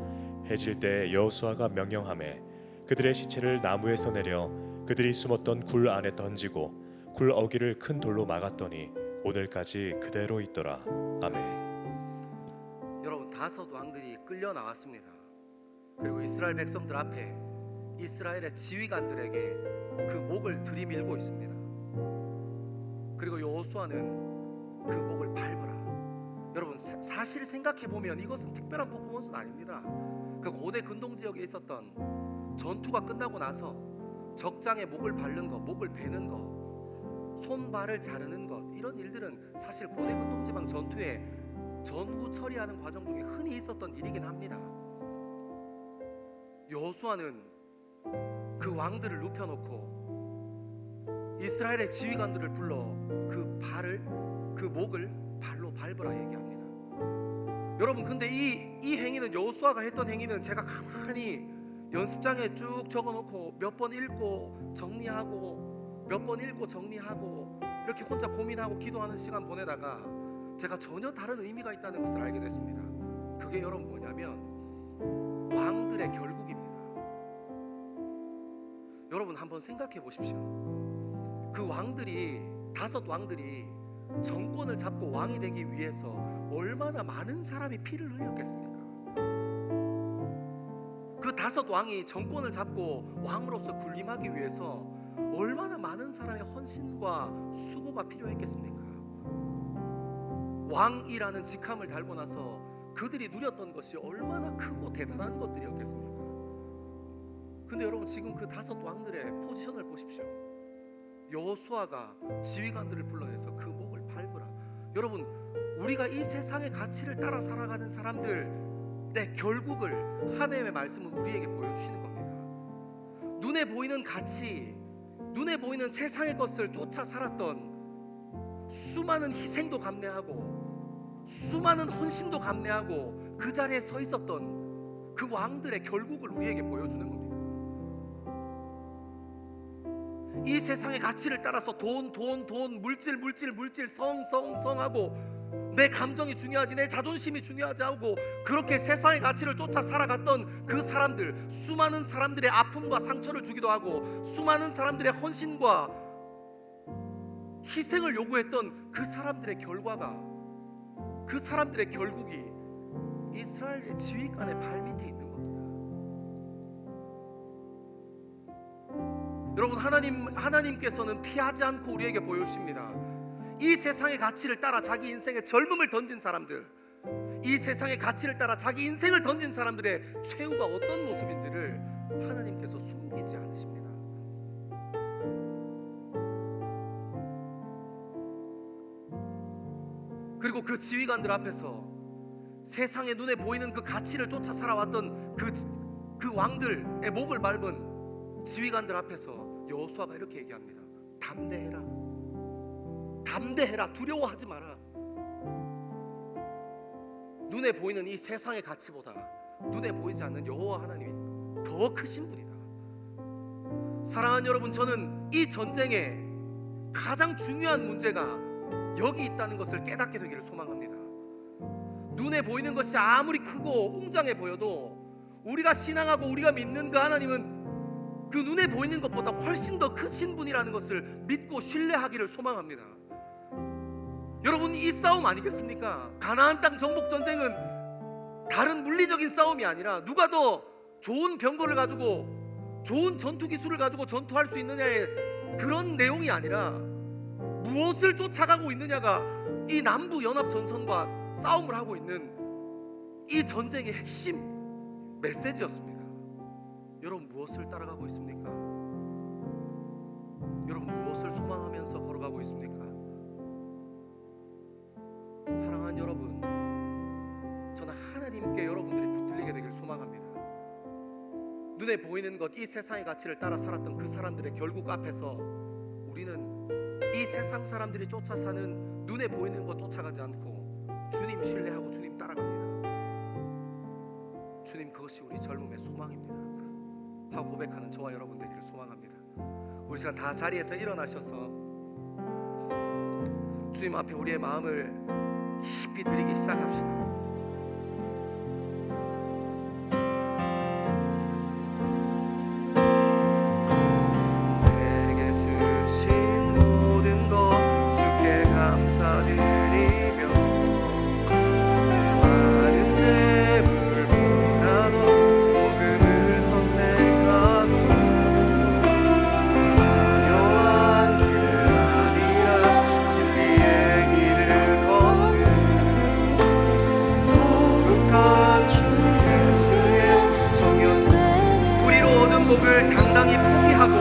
해질 때에 여호수아가 명령하매 그들의 시체를 나무에서 내려 그들이 숨었던 굴 안에 던지고 굴 어귀를 큰 돌로 막았더니 오늘까지 그대로 있더라. 아멘. 여러분, 5 왕들이 끌려 나왔습니다. 그리고 이스라엘 백성들 앞에 이스라엘의 지휘관들에게 그 목을 들이밀고 있습니다. 그리고 여호수아는 그 목을 밟으라. 여러분, 사실 생각해보면 이것은 특별한 퍼포먼스는 아닙니다. 그 고대 근동 지역에 있었던 전투가 끝나고 나서 적장에 목을 밟는 것, 목을 베는 것, 손발을 자르는 것, 이런 일들은 사실 고대 근동 지방 전투에 전후 처리하는 과정 중에 흔히 있었던 일이긴 합니다. 여호수아는 그 왕들을 눕혀놓고 이스라엘의 지휘관들을 불러 그 목을 발로 밟으라 얘기합니다. 여러분, 근데 이 행위는, 여호수아가 했던 행위는 제가 가만히 연습장에 쭉 적어놓고 몇 번 읽고 정리하고 몇 번 읽고 정리하고 이렇게 혼자 고민하고 기도하는 시간 보내다가 제가 전혀 다른 의미가 있다는 것을 알게 됐습니다. 그게 여러분 뭐냐면 왕들의 결국입니다. 여러분, 한번 생각해 보십시오. 그 왕들이, 5 왕들이 정권을 잡고 왕이 되기 위해서 얼마나 많은 사람이 피를 흘렸겠습니까? 그 5 왕이 정권을 잡고 왕으로서 군림하기 위해서 얼마나 많은 사람의 헌신과 수고가 필요했겠습니까? 왕이라는 직함을 달고 나서 그들이 누렸던 것이 얼마나 크고 대단한 것들이었겠습니까? 근데 여러분, 지금 그 5 왕들의 포지션을 보십시오. 여호수아가 지휘관들을 불러내서 그 목을 밟으라. 여러분, 우리가 이 세상의 가치를 따라 살아가는 사람들의 결국을 하나님의 말씀은 우리에게 보여주시는 겁니다. 눈에 보이는 가치, 눈에 보이는 세상의 것을 쫓아 살았던 수많은 희생도 감내하고 수많은 헌신도 감내하고 그 자리에 서 있었던 그 왕들의 결국을 우리에게 보여주는 겁니다. 이 세상의 가치를 따라서 돈, 물질, 성하고 내 감정이 중요하지, 내 자존심이 중요하지 하고 그렇게 세상의 가치를 쫓아 살아갔던 그 사람들, 수많은 사람들의 아픔과 상처를 주기도 하고 수많은 사람들의 헌신과 희생을 요구했던 그 사람들의 결과가, 그 사람들의 결국이 이스라엘의 지휘관의 발밑에 있는 겁니다. 여러분, 하나님께서는 피하지 않고 우리에게 보여주십니다. 이 세상의 가치를 따라 자기 인생의 젊음을 던진 사람들, 이 세상의 가치를 따라 자기 인생을 던진 사람들의 최후가 어떤 모습인지를 하나님께서 숨기지 않으십니다. 그리고 그 지휘관들 앞에서 세상의 눈에 보이는 그 가치를 쫓아 살아왔던 그 왕들의 목을 밟은 지휘관들 앞에서 여호수아가 이렇게 얘기합니다. 담대해라. 담대해라. 두려워하지 마라. 눈에 보이는 이 세상의 가치보다 눈에 보이지 않는 여호와 하나님이 더 크신 분이다. 사랑하는 여러분, 저는 이 전쟁의 가장 중요한 문제가 여기 있다는 것을 깨닫게 되기를 소망합니다. 눈에 보이는 것이 아무리 크고 웅장해 보여도 우리가 신앙하고 우리가 믿는 그 하나님은 그 눈에 보이는 것보다 훨씬 더 크신 분이라는 것을 믿고 신뢰하기를 소망합니다. 여러분, 이 싸움 아니겠습니까? 가나안 땅 정복 전쟁은 다른 물리적인 싸움이 아니라 누가 더 좋은 병거를 가지고 좋은 전투 기술을 가지고 전투할 수 있느냐의 그런 내용이 아니라 무엇을 쫓아가고 있느냐가 이 남부 연합 전선과 싸움을 하고 있는 이 전쟁의 핵심 메시지였습니다. 여러분, 무엇을 따라가고 있습니까? 여러분, 무엇을 소망하면서 걸어가고 있습니까? 사랑하는 여러분, 저는 하나님께 여러분들이 붙들리게 되길 소망합니다. 눈에 보이는 것, 이 세상의 가치를 따라 살았던 그 사람들의 결국 앞에서 우리는 이 세상 사람들이 쫓아 사는 눈에 보이는 것 쫓아가지 않고 주님 신뢰하고 주님 따라갑니다. 주님, 그것이 우리 젊음의 소망입니다 하고 고백하는 저와 여러분 되기를 소망합니다. 우리 시간 다 자리에서 일어나셔서 주님 앞에 우리의 마음을 깊이 드리기 시작합시다. 내게 주신 모든 것 주께 감사드리며 많은 재물보다도 복음을 선택하고 화려한 길 아니라 진리의 길을 걷는 거룩한 주 예수의 정연, 우리로 얻은 복을 당당히 포기하고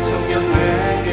정연 되게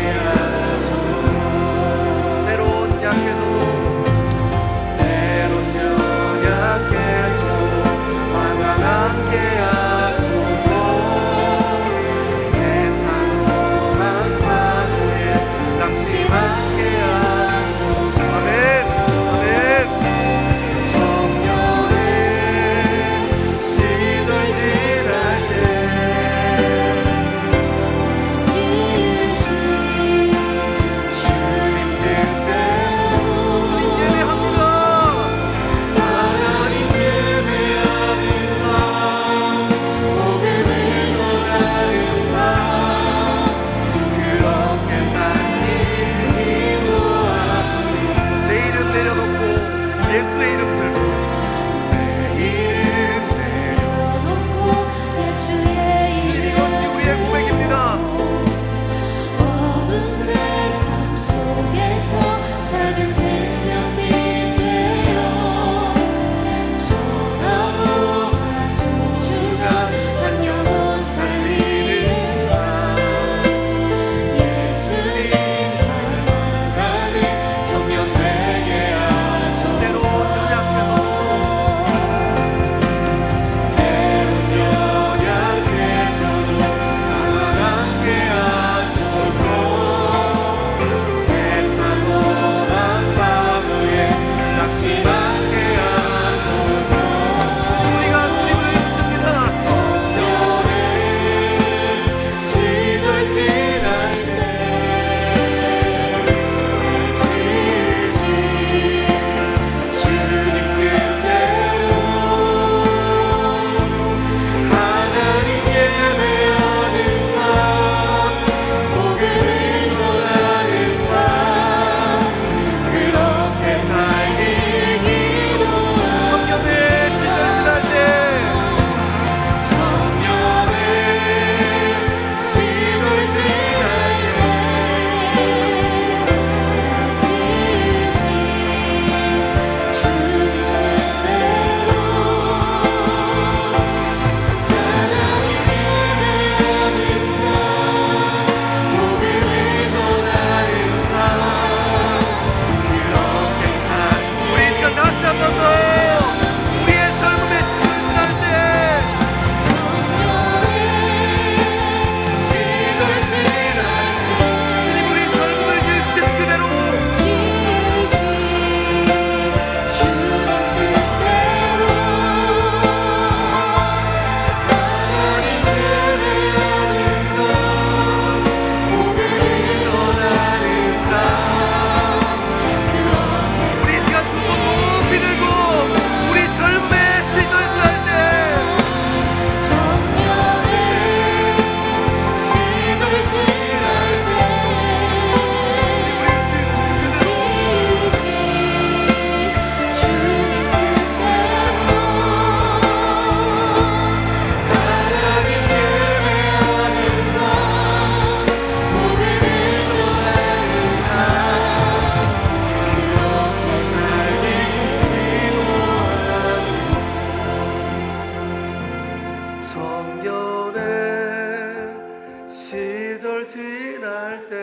지날 때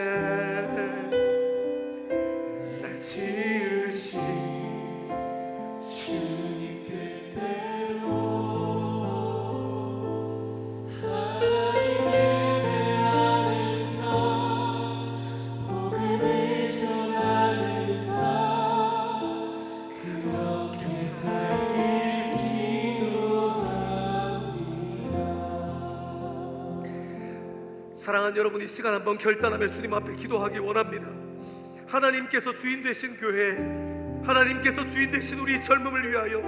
날 지으신 주님 뜻대로 하나님 예배하면서 복음을 전하면서 그렇게 살길 기도합니다. 사랑하는 여러분, 이 시간 한번 결단하며 주님 앞에 기도하기 원합니다. 하나님께서 주인 되신 교회, 하나님께서 주인 되신 우리 젊음을 위하여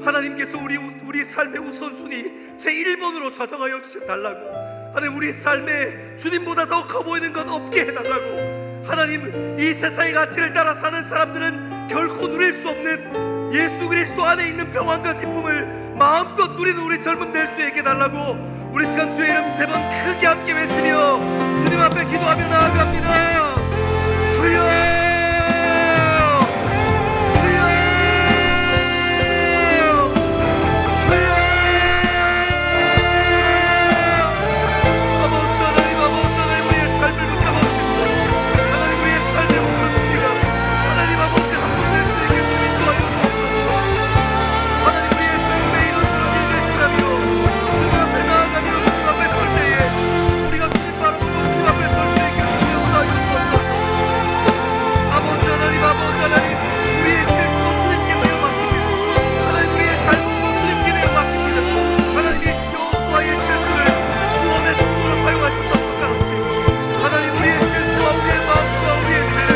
하나님께서 우리 삶의 우선순위 제1번으로 좌정하여 주셔달라고, 하나님 우리 삶에 주님보다 더 커 보이는 것 없게 해달라고. 하나님, 이 세상의 가치를 따라 사는 사람들은 결코 누릴 수 없는 예수 그리스도 안에 있는 평안과 기쁨을 마음껏 누리는 우리 젊음 될 수 있게 해달라고. 우리 시간 주의 이름 3번 크게 함께 외치며 주님 앞에 기도하며 나아갑니다. 주여, 주여, 주여. 아버지 하나님, 우리의 삶을 붙잡아주십시오. 하나님, 우리의 삶의 우선순위가 하나님 아버지 한 곳에 수 있게 인도하여 주옵소서. 하나님, 우리의 삶에 이루어지는 일들 지나며 주님 앞에 나아가며 주님 앞에 설 때에 우리가 주님 바라보고 주님 앞에 설 수 있게 인도하여 주옵소서. 아버지 하나님, 우리의 실수도 주님께 내어 맡깁니다. 하나님, 우리의 잘못도 주님께 내어 맡깁니다. 하나님이 여호수아의 실수를 구원의 도구로 사용하셨다고 같이 하나님, 우리의 실수와 우리의 마음과 우리의 죄를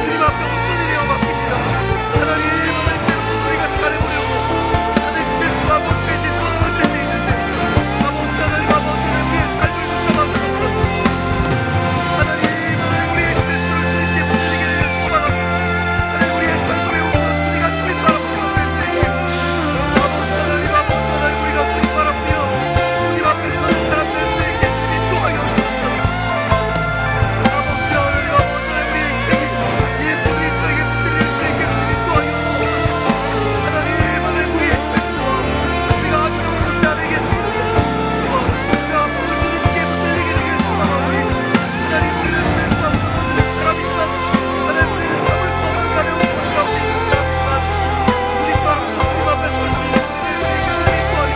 주님 앞에 온전히 내어 맡깁니다. 하나님, 우리가 잘해보려고 하나님 실수하고 죄짓 거듭을 때도 있는데 아버지 하나님, 우리의 삶을 붙잡아 주옵소서. 하나님, 우리의 실수를 주님께 붙들리게 되길 소망합니다. 하나님, 우리의 젊음의 우선순위가 주님 바라보며 될 수 있게 아버지 하나님, 우리가 주님 바라보며 주님 앞에 서는 사람 될 수 있게 주님 인도하여 주옵소서. 아버지 하나님, 우리의 인생이 예수 그리스도에게 붙들릴 수 있게 주님 인도하여 주옵소서. 하나님, 우리의 실수와 우리가 아직도 남에게 주와 우리가 앞으로 주님께 붙들리게 되길 소망하오니 하나님, 우리는 실수하고 넘어지는 사람이지만 하나님, 우리는 참을 수 없는 가벼운 삶 가운데 있는 사람이지만 주님 바라보고 주님 앞에 설 수 있는 우리를 주님께 인도하여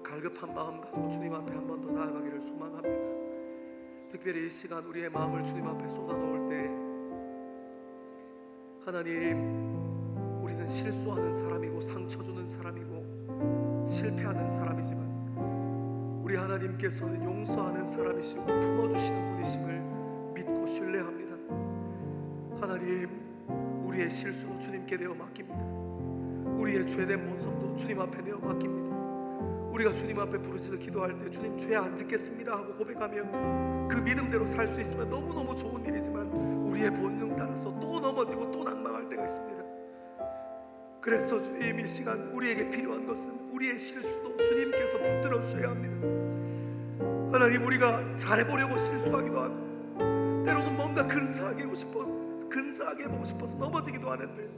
갈급한 마음 가지고 주님 앞에 한 번 더 나아가기를 소망합니다. 특별히 이 시간 우리의 마음을 주님 앞에 쏟아놓을 때 하나님, 우리는 실수하는 사람이고 상처 주는 사람이고 실패하는 사람이지만 우리 하나님께서는 용서하는 사람이시고 품어주시는 분이심을 믿고 신뢰합니다. 하나님, 우리 우리의 실수도 주님께 내어 맡깁니다. 우리의 죄된 본성도 주님 앞에 내어 맡깁니다. 우리가 주님 앞에 부르짖어 기도할 때 주님 죄 안 짓겠습니다 하고 고백하면 그 믿음대로 살 수 있으면 너무너무 좋은 일이지만 우리의 본능 따라서 또 넘어지고 또 낭망할 때가 있습니다. 그래서 주님 이 시간 우리에게 필요한 것은 우리의 실수도 주님께서 붙들어 주셔야 합니다. 하나님, 우리가 잘해보려고 실수하기도 하고 때로는 뭔가 근사하게 해보고 싶어서 넘어지기도 하는데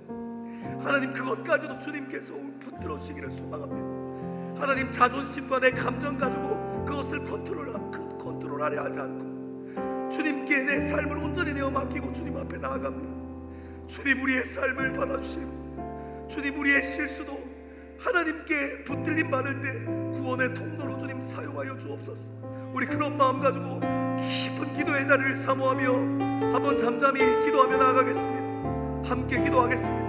하나님, 그것까지도 주님께서 붙들어 주시기를 소망합니다. 하나님, 자존심과 내 감정 가지고 그것을 컨트롤하려 하지 않고 주님께 내 삶을 온전히 내어 맡기고 주님 앞에 나아갑니다. 주님, 우리의 삶을 받아주시고 주님, 우리의 실수도 하나님께 붙들림 받을 때 구원의 통로로 주님 사용하여 주옵소서. 우리 그런 마음 가지고 깊은 기도의 자리를 사모하며 한번 잠잠히 기도하며 나아가겠습니다. 함께 기도하겠습니다.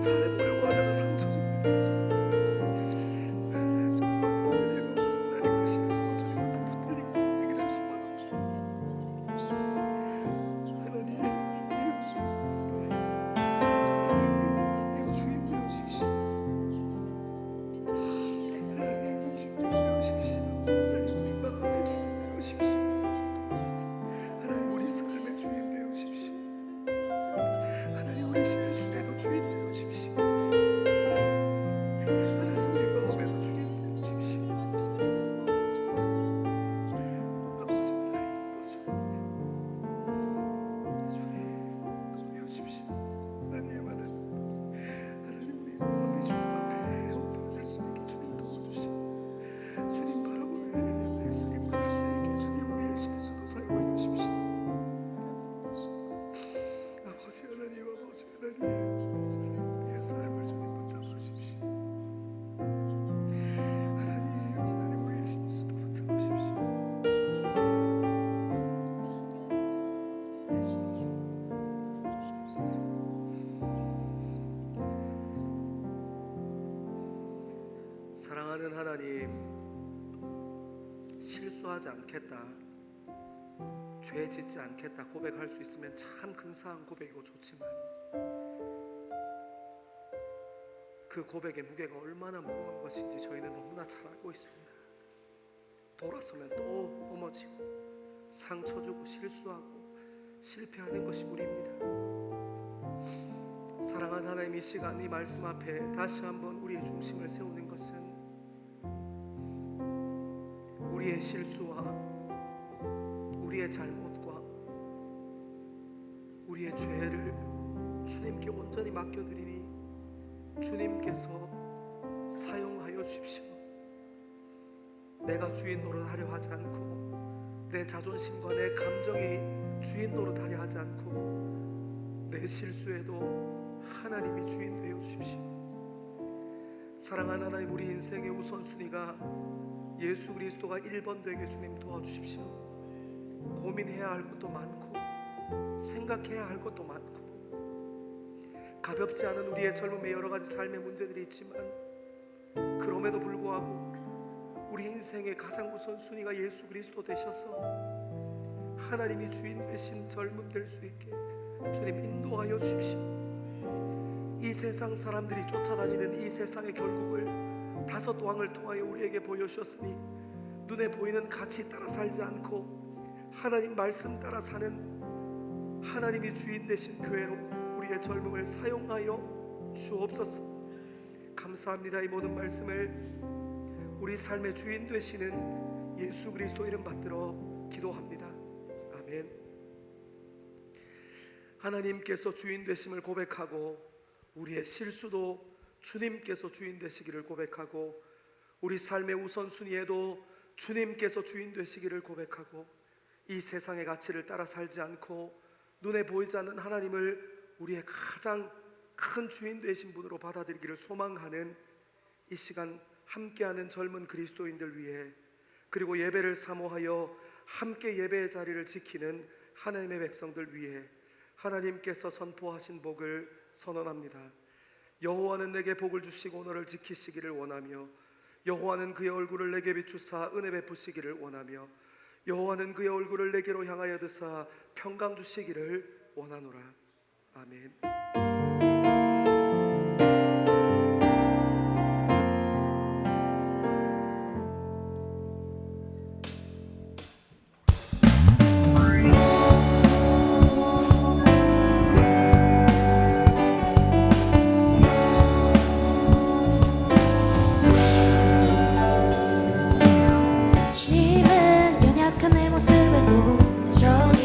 잘해보려고 하다가 상처 줍니다. 사랑하는 하나님, 실수하지 않겠다, 죄 짓지 않겠다 고백할 수 있으면 참 근사한 고백이고 좋지만 그 고백의 무게가 얼마나 무거운 것인지 저희는 너무나 잘 알고 있습니다. 돌아서면 또 넘어지고 상처 주고 실수하고 실패하는 것이 우리입니다. 사랑하는 하나님, 이 시간 이 말씀 앞에 다시 한번 우리의 중심을 세우는 것은 우리의 실수와 우리의 잘못과 우리의 죄를 주님께 온전히 맡겨드리니 주님께서 사용하여 주십시오. 내가 주인 노릇하려 하지 않고 내 자존심과 내 감정이 주인 노릇하려 하지 않고 내 실수에도 하나님이 주인 되어 주십시오. 사랑하는 하나님, 우리 인생의 우선순위가 예수 그리스도가 1번 되게 주님 도와주십시오. 고민해야 할 것도 많고 생각해야 할 것도 많고 가볍지 않은 우리의 젊음의 여러 가지 삶의 문제들이 있지만 그럼에도 불구하고 우리 인생의 가장 우선순위가 예수 그리스도 되셔서 하나님이 주인 되신 젊음 될 수 있게 주님 인도하여 주십시오. 이 세상 사람들이 쫓아다니는 이 세상의 결국을 5 왕을 통하여 우리에게 보여주셨으니 눈에 보이는 가치 따라 살지 않고 하나님 말씀 따라 사는 하나님이 주인 되신 교회로 우리의 젊음을 사용하여 주옵소서. 감사합니다. 이 모든 말씀을 우리 삶의 주인 되시는 예수 그리스도 이름 받들어 기도합니다. 아멘. 하나님께서 주인 되심을 고백하고 우리의 실수도 주님께서 주인 되시기를 고백하고 우리 삶의 우선순위에도 주님께서 주인 되시기를 고백하고 이 세상의 가치를 따라 살지 않고 눈에 보이지 않는 하나님을 우리의 가장 큰 주인 되신 분으로 받아들이기를 소망하는 이 시간 함께하는 젊은 그리스도인들 위해 그리고 예배를 사모하여 함께 예배의 자리를 지키는 하나님의 백성들 위해 하나님께서 선포하신 복을 선언합니다. 여호와는 내게 복을 주시고 너를 지키시기를 원하며 여호와는 그의 얼굴을 내게 비추사 은혜 베푸시기를 원하며 여호와는 그의 얼굴을 내게로 향하여 드사 평강 주시기를 원하노라. 아멘. 주님은 연약한 내 모습에도 여전히